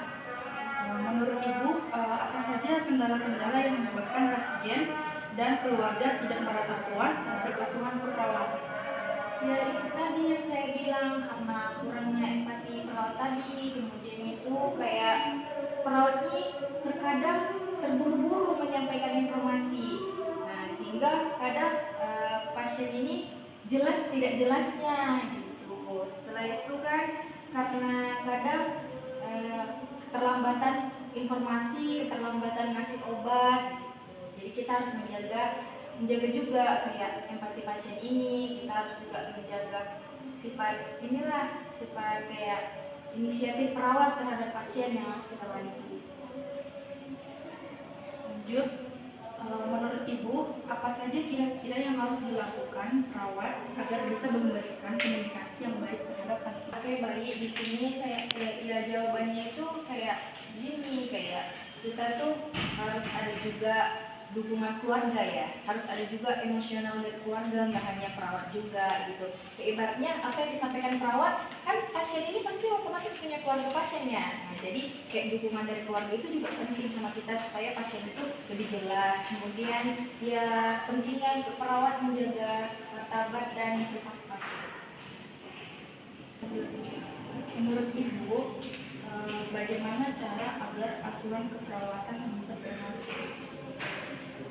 Menurut Ibu, apa saja kendala-kendala yang menyebabkan pasien dan keluarga tidak merasa puas terhadap asuhan keperawatan? Ya itu tadi yang saya bilang, karena kurangnya empati perawat tadi. Kemudian itu kayak perawat ini terkadang terburu-buru menyampaikan informasi. Nah sehingga kadang pasien ini jelas tidak jelasnya gitu. Setelah itu kan karena kadang keterlambatan informasi, keterlambatan ngasih obat gitu. Jadi kita harus menjaga juga kayak empati pasien ini. Kita harus juga menjaga sifat kayak inisiatif perawat terhadap pasien yang harus kita bantu. Lanjut, menurut Ibu, apa saja kira-kira yang harus dilakukan perawat agar bisa memberikan komunikasi yang baik terhadap pasien? Oke, baik, di sini kayak ya jawabannya itu kayak gini, kayak kita tuh harus ada juga dukungan keluarga ya, harus ada juga emosional dari keluarga, nggak hanya perawat juga gitu. Kayak ibaratnya apa yang disampaikan perawat, kan pasien ini pasti otomatis punya keluarga pasiennya. Nah, jadi kayak dukungan dari keluarga itu juga penting sama kita supaya pasien itu lebih jelas. Kemudian ya pentingnya untuk perawat menjaga martabat dan privasi pasien. Menurut Ibu, bagaimana cara agar asuhan keperawatan bisa berhasil?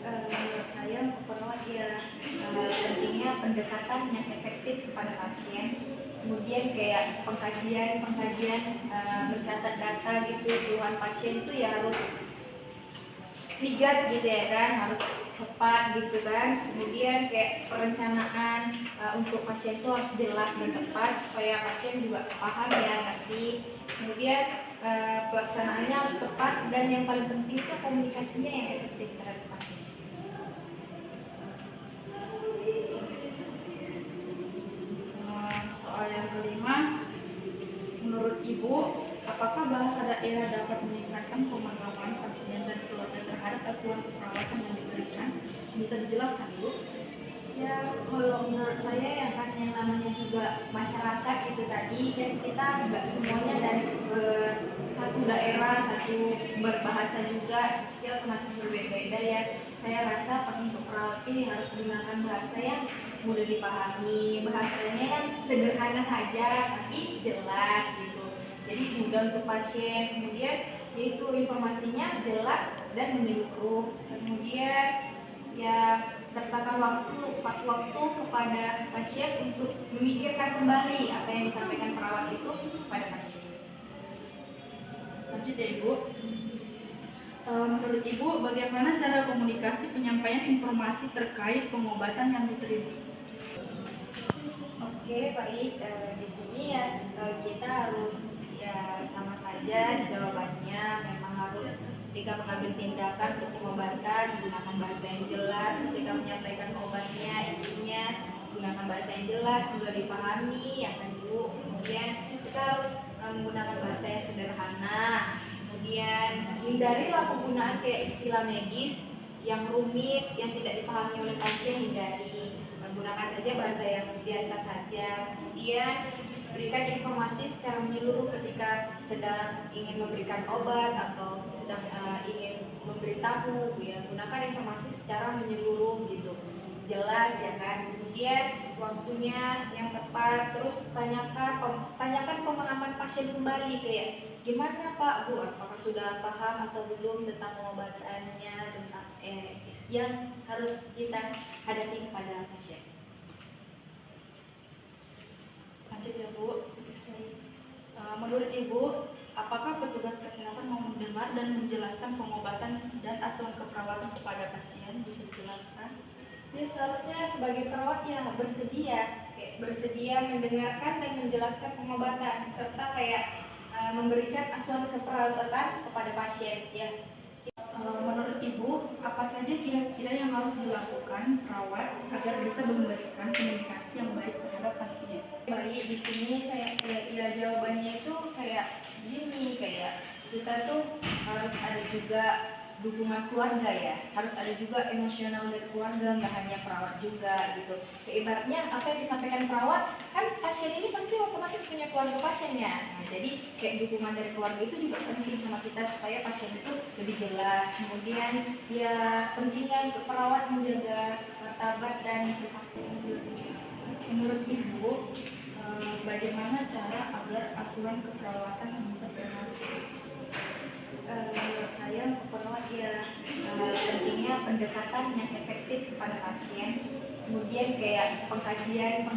Menurut saya untuk perawat ya pentingnya pendekatan yang efektif kepada pasien. Kemudian kayak pengkajian mencatat data gitu, keluhan pasien itu ya harus ligat gitu ya kan, harus cepat gitu kan. Kemudian kayak perencanaan untuk pasien itu harus jelas dan tepat supaya pasien juga paham ya nanti. Kemudian pelaksanaannya harus tepat, dan yang paling penting itu komunikasinya yang efektif terhadap pasien. Soal yang kelima, menurut Ibu, apakah bahasa daerah dapat meningkatkan pemahaman pasien dan keluarga terhadap asuhan keperawatan yang diberikan? Bisa dijelaskan, Bu? Ya, kalau menurut saya ya kan yang namanya juga masyarakat itu tadi kan kita nggak semuanya dari satu daerah, satu berbahasa juga, pasti otomatis berbeda-beda ya. Saya rasa untuk perawat ini harus menggunakan bahasa yang mudah dipahami, bahasanya yang sederhana saja tapi jelas gitu. Jadi mudah untuk pasien, kemudian yaitu informasinya jelas dan menyeluruh. Kemudian ya sertakan waktu kepada pasien untuk memikirkan kembali apa yang disampaikan perawat itu kepada pasien. Lanjut ya Ibu. Menurut Ibu, bagaimana cara komunikasi penyampaian informasi terkait pengobatan yang diterima? Oke, baik. Di sini ya kita harus ya sama saja jawabannya. Memang harus ketika mengambil tindakan untuk pengobatan gunakan bahasa yang jelas. Ketika menyampaikan obatnya, intinya gunakan bahasa yang jelas, mudah dipahami. Yang kedua, kemudian kita harus menggunakan bahasa yang sederhana. Kemudian hindarilah penggunaan kayak istilah medis yang rumit, yang tidak dipahami oleh pasien, hindari. Menggunakan saja bahasa yang biasa saja. Kemudian berikan informasi secara menyeluruh ketika sedang ingin memberikan obat atau sedang ingin memberitahu, ya gunakan informasi secara menyeluruh gitu, jelas ya kan. Kemudian waktunya yang tepat, terus tanyakan pemahaman pasien kembali kayak gimana Pak Bu, apakah sudah paham atau belum tentang pengobatannya, tentang yang harus kita hadapi kepada pasien. Lanjut ya Bu. Menurut Ibu, apakah petugas kesehatan mau mendengar dan menjelaskan pengobatan dan asuhan keperawatan kepada pasien? Bisa dijelaskan? Ya seharusnya sebagai perawat ya bersedia mendengarkan dan menjelaskan pengobatan serta kayak memberikan asuhan keperawatan kepada pasien ya. Menurut Ibu, apa saja kira-kira yang harus dilakukan perawat agar bisa memberikan komunikasi yang baik terhadap pasien? Baik, di sini kayak ya jawabannya itu kayak gini, kayak kita tuh harus ada juga dukungan keluarga ya, harus ada juga emosional dari keluarga, nggak hanya perawat juga gitu. Kayak ibaratnya apa yang disampaikan perawat, kan pasien ini pasti otomatis punya keluarga pasiennya. Nah, jadi kayak dukungan dari keluarga itu juga penting sama kita supaya pasien itu lebih jelas. Kemudian ya pentingnya untuk perawat menjaga martabat dan privasi. Menurut Ibu, bagaimana cara agar asuhan keperawatan bisa berhasil? Menurut saya untuk perawat ya pentingnya pendekatan yang efektif kepada pasien, kemudian kayak pengkajian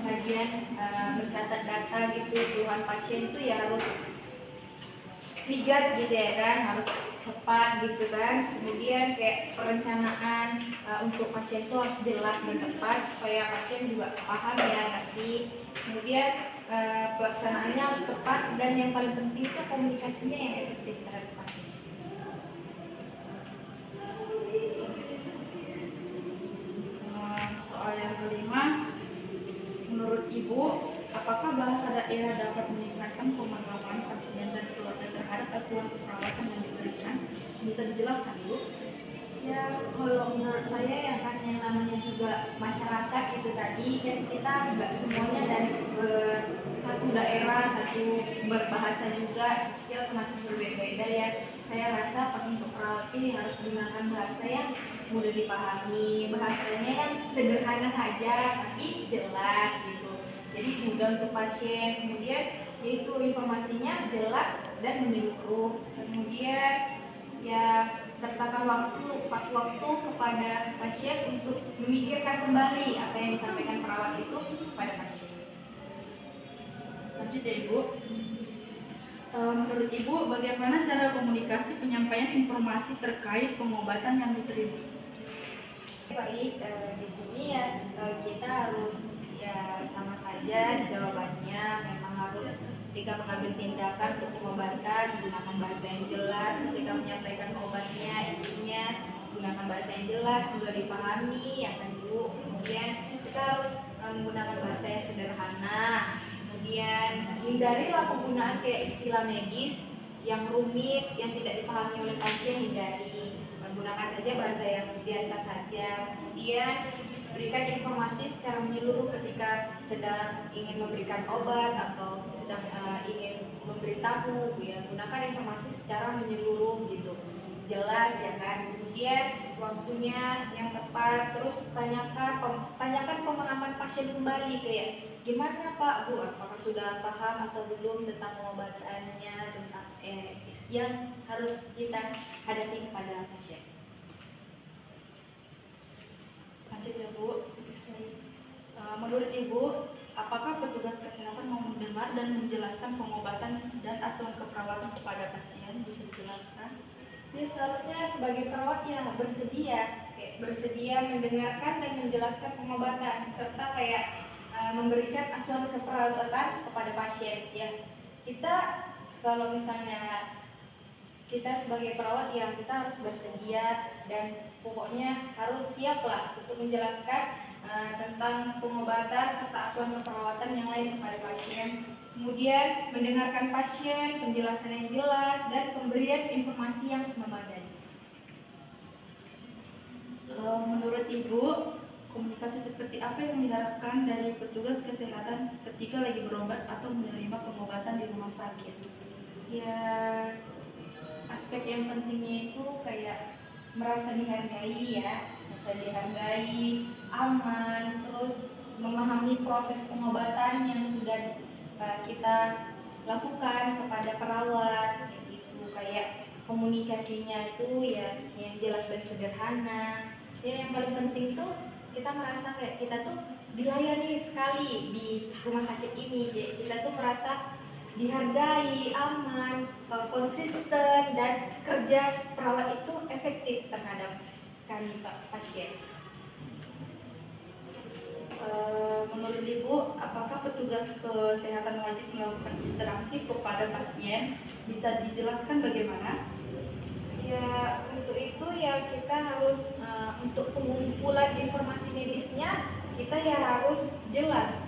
mencatat data gitu keluhan pasien itu ya harus ligat gitu ya kan, harus cepat gitu kan. Kemudian kayak perencanaan untuk pasien itu harus jelas dan tepat supaya pasien juga paham ya nanti. Kemudian pelaksanaannya harus tepat dan yang paling penting itu komunikasinya yang efektif terhadap pasien. Soal yang kelima, menurut Ibu, apakah bahasa daerah dapat meningkatkan pemahaman pasien dan keluarga terhadap asuhan keperawatan yang diberikan? Bisa dijelaskan, Bu? Ya, kalau menurut saya ya kan yang namanya juga masyarakat itu tadi kan kita nggak semuanya dari satu daerah, satu berbahasa juga, pasti otomatis berbeda-beda ya. Saya rasa untuk perawat ini harus menggunakan bahasa yang mudah dipahami, bahasanya yang sederhana saja tapi jelas gitu. Jadi mudah untuk pasien, kemudian yaitu informasinya jelas dan menyeluruh. Kemudian ya sertakan waktu kepada pasien untuk memikirkan kembali apa yang disampaikan perawat itu kepada pasien. Lanjut ya Ibu. Menurut Ibu, bagaimana cara komunikasi penyampaian informasi terkait pengobatan yang diterima? Baik, di sini ya kita harus ya sama saja jawabannya. Memang harus ketika mengambil tindakan untuk pengobatan gunakan bahasa yang jelas. Ketika menyampaikan obatnya, intinya gunakan bahasa yang jelas, mudah dipahami. Yang kedua, kemudian kita harus menggunakan bahasa yang sederhana. Kemudian hindarilah penggunaan kayak istilah medis yang rumit, yang tidak dipahami oleh pasien, hindari. Menggunakan saja bahasa yang biasa saja. Kemudian berikan informasi sedang ingin memberikan obat atau sedang ingin memberitahu, ya gunakan informasi secara menyeluruh gitu, jelas ya kan. Kemudian waktunya yang tepat, terus tanyakan pemahaman pasien kembali, kayak gimana Pak Bu, apakah sudah paham atau belum tentang pengobatannya, tentang yang harus kita hadapi kepada pasien. Lanjut ya Bu. Menurut Ibu, apakah petugas kesehatan mau mendengar dan menjelaskan pengobatan dan asuhan keperawatan kepada pasien? Bisa dijelaskan? Ya seharusnya sebagai perawat ya bersedia mendengarkan dan menjelaskan pengobatan serta kayak memberikan asuhan keperawatan kepada pasien. Ya kita kalau misalnya kita sebagai perawat ya kita harus bersedia dan pokoknya harus siap lah untuk menjelaskan tentang pengobatan serta asuhan keperawatan yang lain kepada pasien. Kemudian mendengarkan pasien, penjelasan yang jelas dan pemberian informasi yang memadai. Menurut Ibu, komunikasi seperti apa yang diharapkan dari petugas kesehatan ketika lagi berobat atau menerima pengobatan di rumah sakit? Ya aspek yang pentingnya itu kayak merasa dihargai ya, aman, terus memahami proses pengobatan yang sudah kita lakukan kepada perawat, kayak gitu, kayak komunikasinya itu ya yang jelas dan sederhana. Ya yang paling penting tuh kita merasa kayak kita tuh dilayani sekali di rumah sakit ini, ya, kita tuh merasa dihargai, aman, konsisten, dan kerja perawat itu efektif terhadap kami pasien. Menurut Ibu, apakah petugas kesehatan wajib melakukan interaksi kepada pasien? Bisa dijelaskan bagaimana? Ya untuk itu ya kita harus untuk pengumpulan informasi medisnya kita ya harus jelas,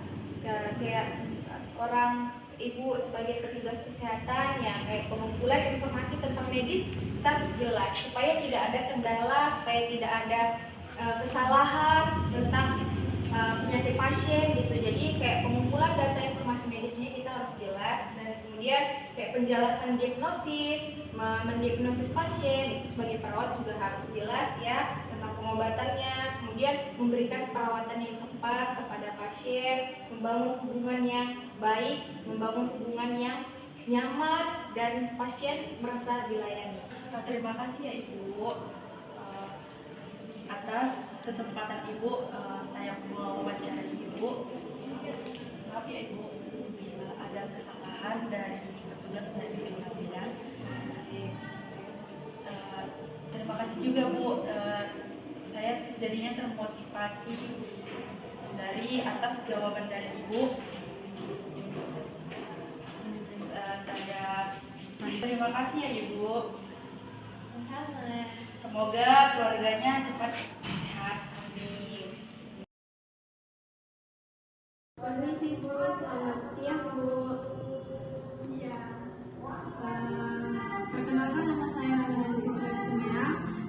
kayak orang Ibu sebagai petugas kesehatan ya kayak pengumpulan informasi tentang medis kita harus jelas supaya tidak ada kendala, supaya tidak ada kesalahan tentang penyakit pasien gitu. Jadi kayak pengumpulan data informasi medisnya kita harus jelas, dan kemudian kayak penjelasan diagnosis, mendiagnosis pasien itu sebagai perawat juga harus jelas ya tentang pengobatannya, kemudian memberikan perawatan yang tepat kepada pasien, membangun hubungan yang baik, membangun hubungan yang nyaman dan pasien merasa dilayani. Terima kasih ya Ibu atas kesempatan Ibu. Saya mau wawancara Ibu. Maaf ya Ibu bila ada kesalahan dari petugas dari bidan. Terima kasih juga Bu. Saya jadinya termotivasi dari atas jawaban dari Ibu. Saya terima kasih ya Ibu. Sama. Semoga keluarganya cepat sehat. Amin. Permisi Bu, selamat siang Bu. Siap. Perkenalkan nama saya Ramadhan Fitri Asmia.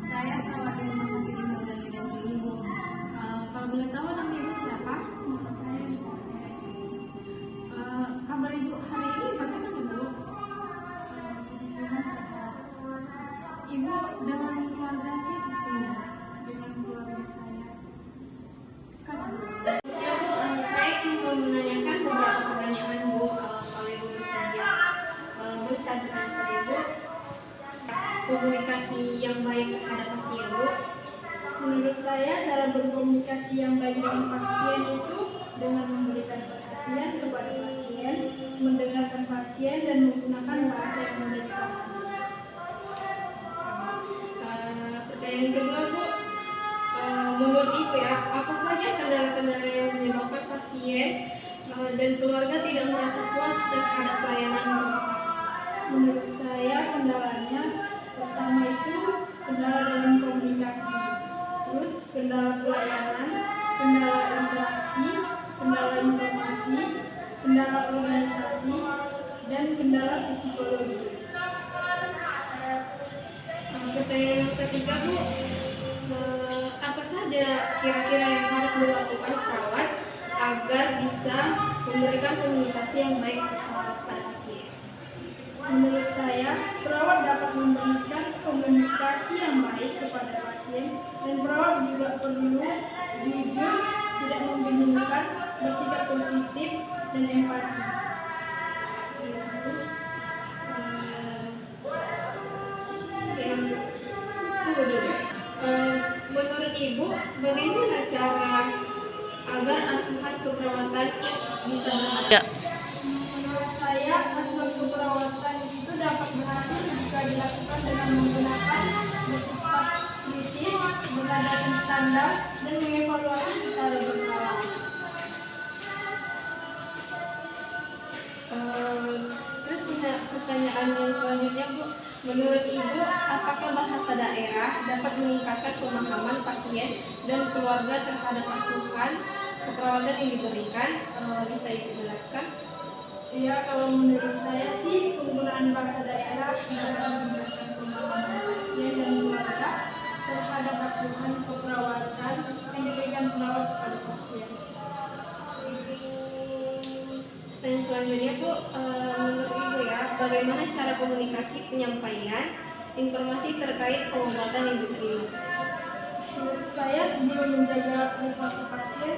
Saya perawat di Rumah Sakit Imelda Medan ini Bu. Kalau boleh tahu nama Ibu siapa? Nama saya Rizal. Kabar Ibu hari ini bagaimana Bu? Ibu dengan keluarga siapa sih? Dengan keluarga saya. Ya Bu, saya ingin menanyakan beberapa pertanyaan Bu. Kalau Ibu bersedia, boleh tanyakan kepada Ibu komunikasi yang baik terhadap pasien Bu. Menurut saya cara berkomunikasi yang baik dengan pasien itu dengan memberikan perhatian kepada pasien, mendengarkan pasien dan menggunakan bahasa yang mudah dipahami. Pertanyaan kedua Bu, menurut Ibu ya, apa saja kendala-kendala yang menyebabkan pasien dan keluarga tidak merasa puas terhadap pelayanan rumah sakit? Menurut saya kendalanya pertama itu kendala dalam komunikasi, terus kendala pelayanan, kendala interaksi, kendala informasi, kendala organisasi, dan kendala psikologis. Pertanyaan yang ketiga Bu, apa saja kira-kira yang harus dilakukan perawat agar bisa memberikan komunikasi yang baik pada pasien. Menurut saya, perawat dapat memberikan komunikasi yang baik kepada pasien dan perawat juga perlu jujur, tidak membingungkan, bersikap positif dan empati. Menurut Ibu, bagaimana cara agar asuhan keperawatan bisa berhasil? Menurut saya, asuhan keperawatan itu dapat berhasil jika dilakukan dengan menggunakan bersifat kritis, berdasarkan standar, dan mengevaluasi secara berkala. Terus punya pertanyaan yang selanjutnya, Bu. Menurut Ibu, apakah bahasa daerah dapat meningkatkan pemahaman pasien dan keluarga terhadap asuhan keperawatan yang diberikan? Bisa Ibu jelaskan? Ya, kalau menurut saya sih penggunaan bahasa daerah dapat meningkatkan pemahaman pasien dan keluarga terhadap asuhan keperawatan yang diberikan perawat kepada pasien. Dan selanjutnya, Bu, menurut Ibu ya, bagaimana cara komunikasi penyampaian informasi terkait pengobatan yang diterima? Menurut saya, sebelum menjaga privasi pasien,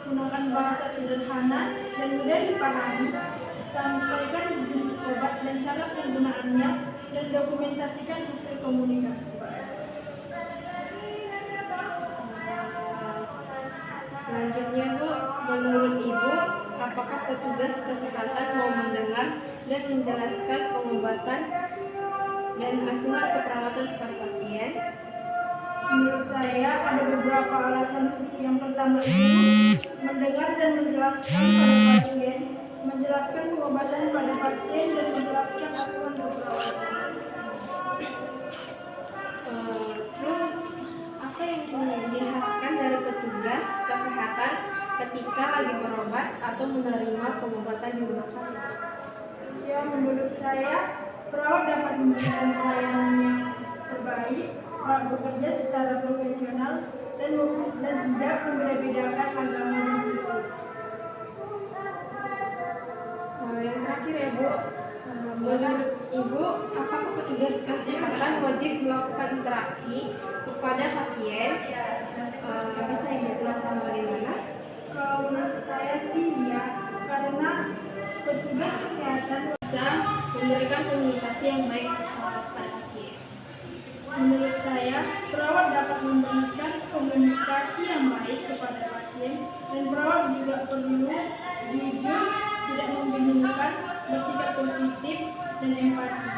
gunakan bahasa sederhana dan mudah dipahami, sampaikan jenis obat dan cara penggunaannya, dan dokumentasikan hasil komunikasi. Selanjutnya, Bu, menurut Ibu, apakah petugas kesehatan mau mendengar dan menjelaskan pengobatan dan asuhan keperawatan kepada pasien? Menurut saya, ada beberapa alasan. Yang pertama itu mendengar dan menjelaskan pada pasien, menjelaskan pengobatan pada pasien, dan menjelaskan asuhan keperawatan. Terus, apa yang diharapkan dari petugas kesehatan ketika lagi berobat atau menerima pengobatan di rumah sakit? Ya, menurut saya, perawat dapat memberikan pelayanan yang terbaik, bekerja secara profesional, dan tidak membeda-bedakan agama dan suku. Yang terakhir ya, Bu, menurut Ibu, apakah petugas kesehatan wajib melakukan interaksi kepada pasien? Bisa Ibu jelaskan bagaimana? Kalau menurut saya sih ya, karena petugas kesehatan Bisa memberikan komunikasi yang baik pada pasien. menurut saya, perawat dapat memberikan komunikasi yang baik kepada pasien dan perawat juga perlu jujur, tidak membingungkan, bersikap positif dan empati.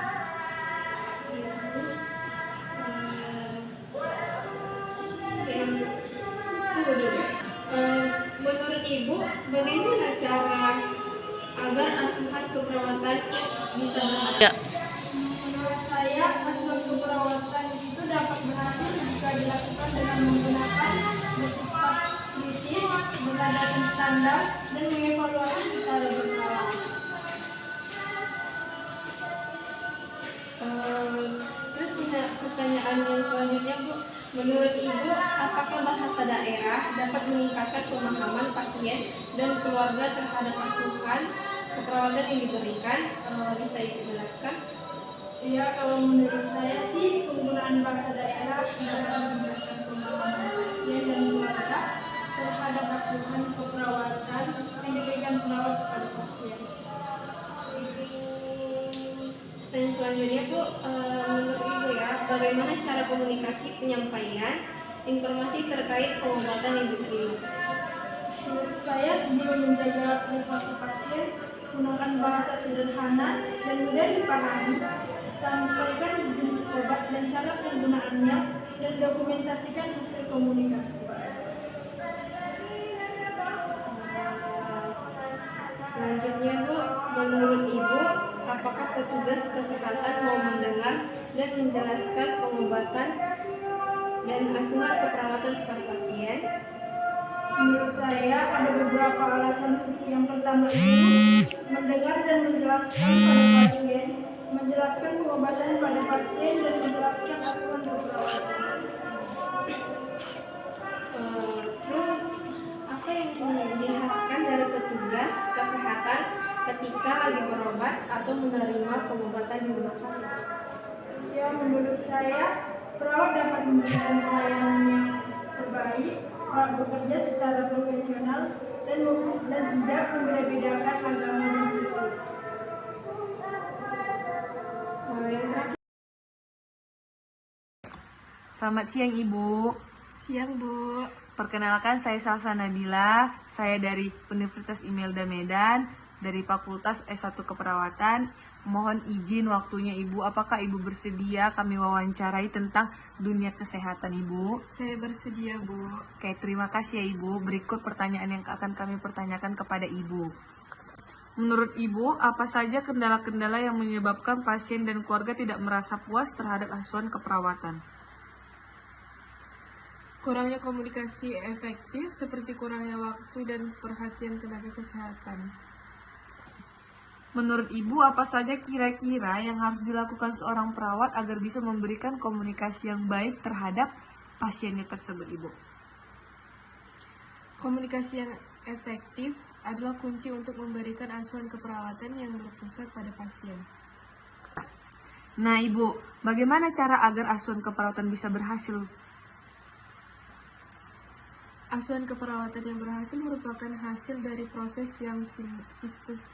Tunggu dulu. Menurut Ibu, bagaimana cara agar asuhan keperawatan bisa berhasil? Menurut saya, asuhan keperawatan itu dapat berhasil jika dilakukan dengan menggunakan bersifat kritis, berdasarkan standar, dan mengevaluasi secara berkala. Terus punya pertanyaan yang selanjutnya, Bu. Menurut Ibu, apakah bahasa daerah dapat meningkatkan pemahaman pasien dan keluarga terhadap asuhan keperawatan yang diberikan? Bisa Ibu jelaskan? Ya, kalau menurut saya sih penggunaan bahasa daerah dapat meningkatkan pemahaman pasien dan keluarga terhadap asuhan keperawatan yang diberikan perawat kepada pasien. Dan selanjutnya, Bu, menurut Ibu ya, bagaimana cara komunikasi penyampaian informasi terkait pengobatan yang diterima? Menurut saya, sebelum menjaga privasi pasien, gunakan bahasa sederhana dan mudah dipahami, sampaikan jenis obat dan cara penggunaannya, dan dokumentasikan hasil komunikasi. Selanjutnya, Bu, menurut Ibu, apakah petugas kesehatan mau mendengar dan menjelaskan pengobatan dan asuhan keperawatan kepada pasien? Menurut saya, ada beberapa alasan. Yang pertama itu mendengar dan menjelaskan pada pasien, menjelaskan pengobatan pada pasien, dan menjelaskan asuhan keperawatan. Terus, apa yang diharapkan dari petugas petugas kesehatan ketika lagi berobat atau menerima pengobatan di rumah sakit? Ya, menurut saya, perawat dapat memberikan pelayanan yang terbaik, perawat bekerja secara profesional, dan tidak membeda-bedakan agama dan suku. Yang terakhir, Selamat siang Ibu. siang Bu. Perkenalkan saya Salsa Nabila, saya dari Universitas Imelda Medan, dari Fakultas S1 Keperawatan. Mohon izin waktunya Ibu, apakah Ibu bersedia kami wawancarai tentang dunia kesehatan Ibu? Saya bersedia Bu. Oke, terima kasih ya Ibu. Berikut pertanyaan yang akan kami pertanyakan kepada Ibu. Menurut Ibu, apa saja kendala-kendala yang menyebabkan pasien dan keluarga tidak merasa puas terhadap asuhan keperawatan? Kurangnya komunikasi efektif seperti kurangnya waktu dan perhatian tenaga kesehatan. Menurut Ibu, apa saja kira-kira yang harus dilakukan seorang perawat agar bisa memberikan komunikasi yang baik terhadap pasiennya tersebut, Ibu? Komunikasi yang efektif adalah kunci untuk memberikan asuhan keperawatan yang berpusat pada pasien. Nah, Ibu, bagaimana cara agar asuhan keperawatan bisa berhasil? Asuhan keperawatan yang berhasil merupakan hasil dari proses yang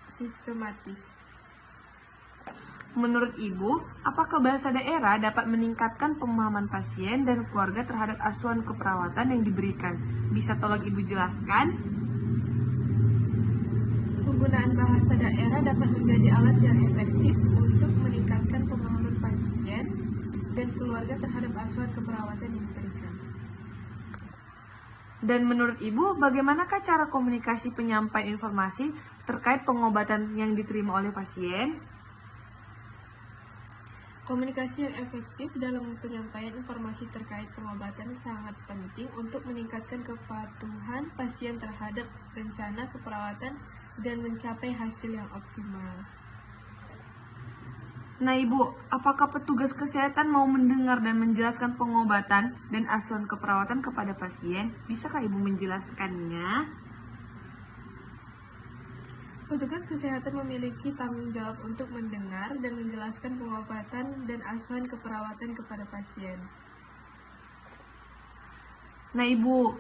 sistematis. Menurut Ibu, apakah bahasa daerah dapat meningkatkan pemahaman pasien dan keluarga terhadap asuhan keperawatan yang diberikan? Bisa tolong Ibu jelaskan? Penggunaan bahasa daerah dapat menjadi alat yang efektif untuk meningkatkan pemahaman pasien dan keluarga terhadap asuhan keperawatan yang diberikan. Dan menurut Ibu, bagaimanakah cara komunikasi penyampaian informasi terkait pengobatan yang diterima oleh pasien? Komunikasi yang efektif dalam penyampaian informasi terkait pengobatan sangat penting untuk meningkatkan kepatuhan pasien terhadap rencana keperawatan dan mencapai hasil yang optimal. Nah Ibu, apakah petugas kesehatan mau mendengar dan menjelaskan pengobatan dan asuhan keperawatan kepada pasien? Bisakah Ibu menjelaskannya? Petugas kesehatan memiliki tanggung jawab untuk mendengar dan menjelaskan pengobatan dan asuhan keperawatan kepada pasien. Nah Ibu,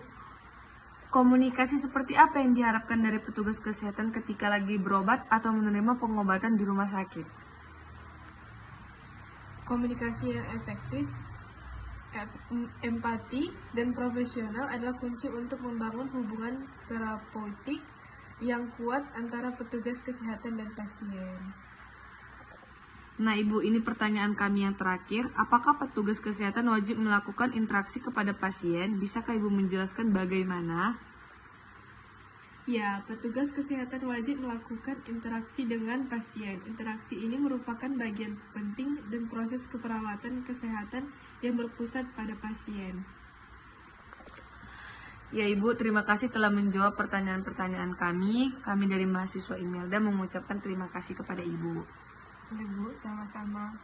komunikasi seperti apa yang diharapkan dari petugas kesehatan ketika lagi berobat atau menerima pengobatan di rumah sakit? Komunikasi yang efektif, empati, dan profesional adalah kunci untuk membangun hubungan terapeutik yang kuat antara petugas kesehatan dan pasien. Nah Ibu, ini pertanyaan kami yang terakhir. Apakah petugas kesehatan wajib melakukan interaksi kepada pasien? Bisakah Ibu menjelaskan bagaimana? Ya, petugas kesehatan wajib melakukan interaksi dengan pasien. Interaksi ini merupakan bagian penting dan proses keperawatan kesehatan yang berpusat pada pasien. Ya Ibu, terima kasih telah menjawab pertanyaan-pertanyaan kami. Kami dari mahasiswa Imelda mengucapkan terima kasih kepada Ibu. Ibu, sama-sama.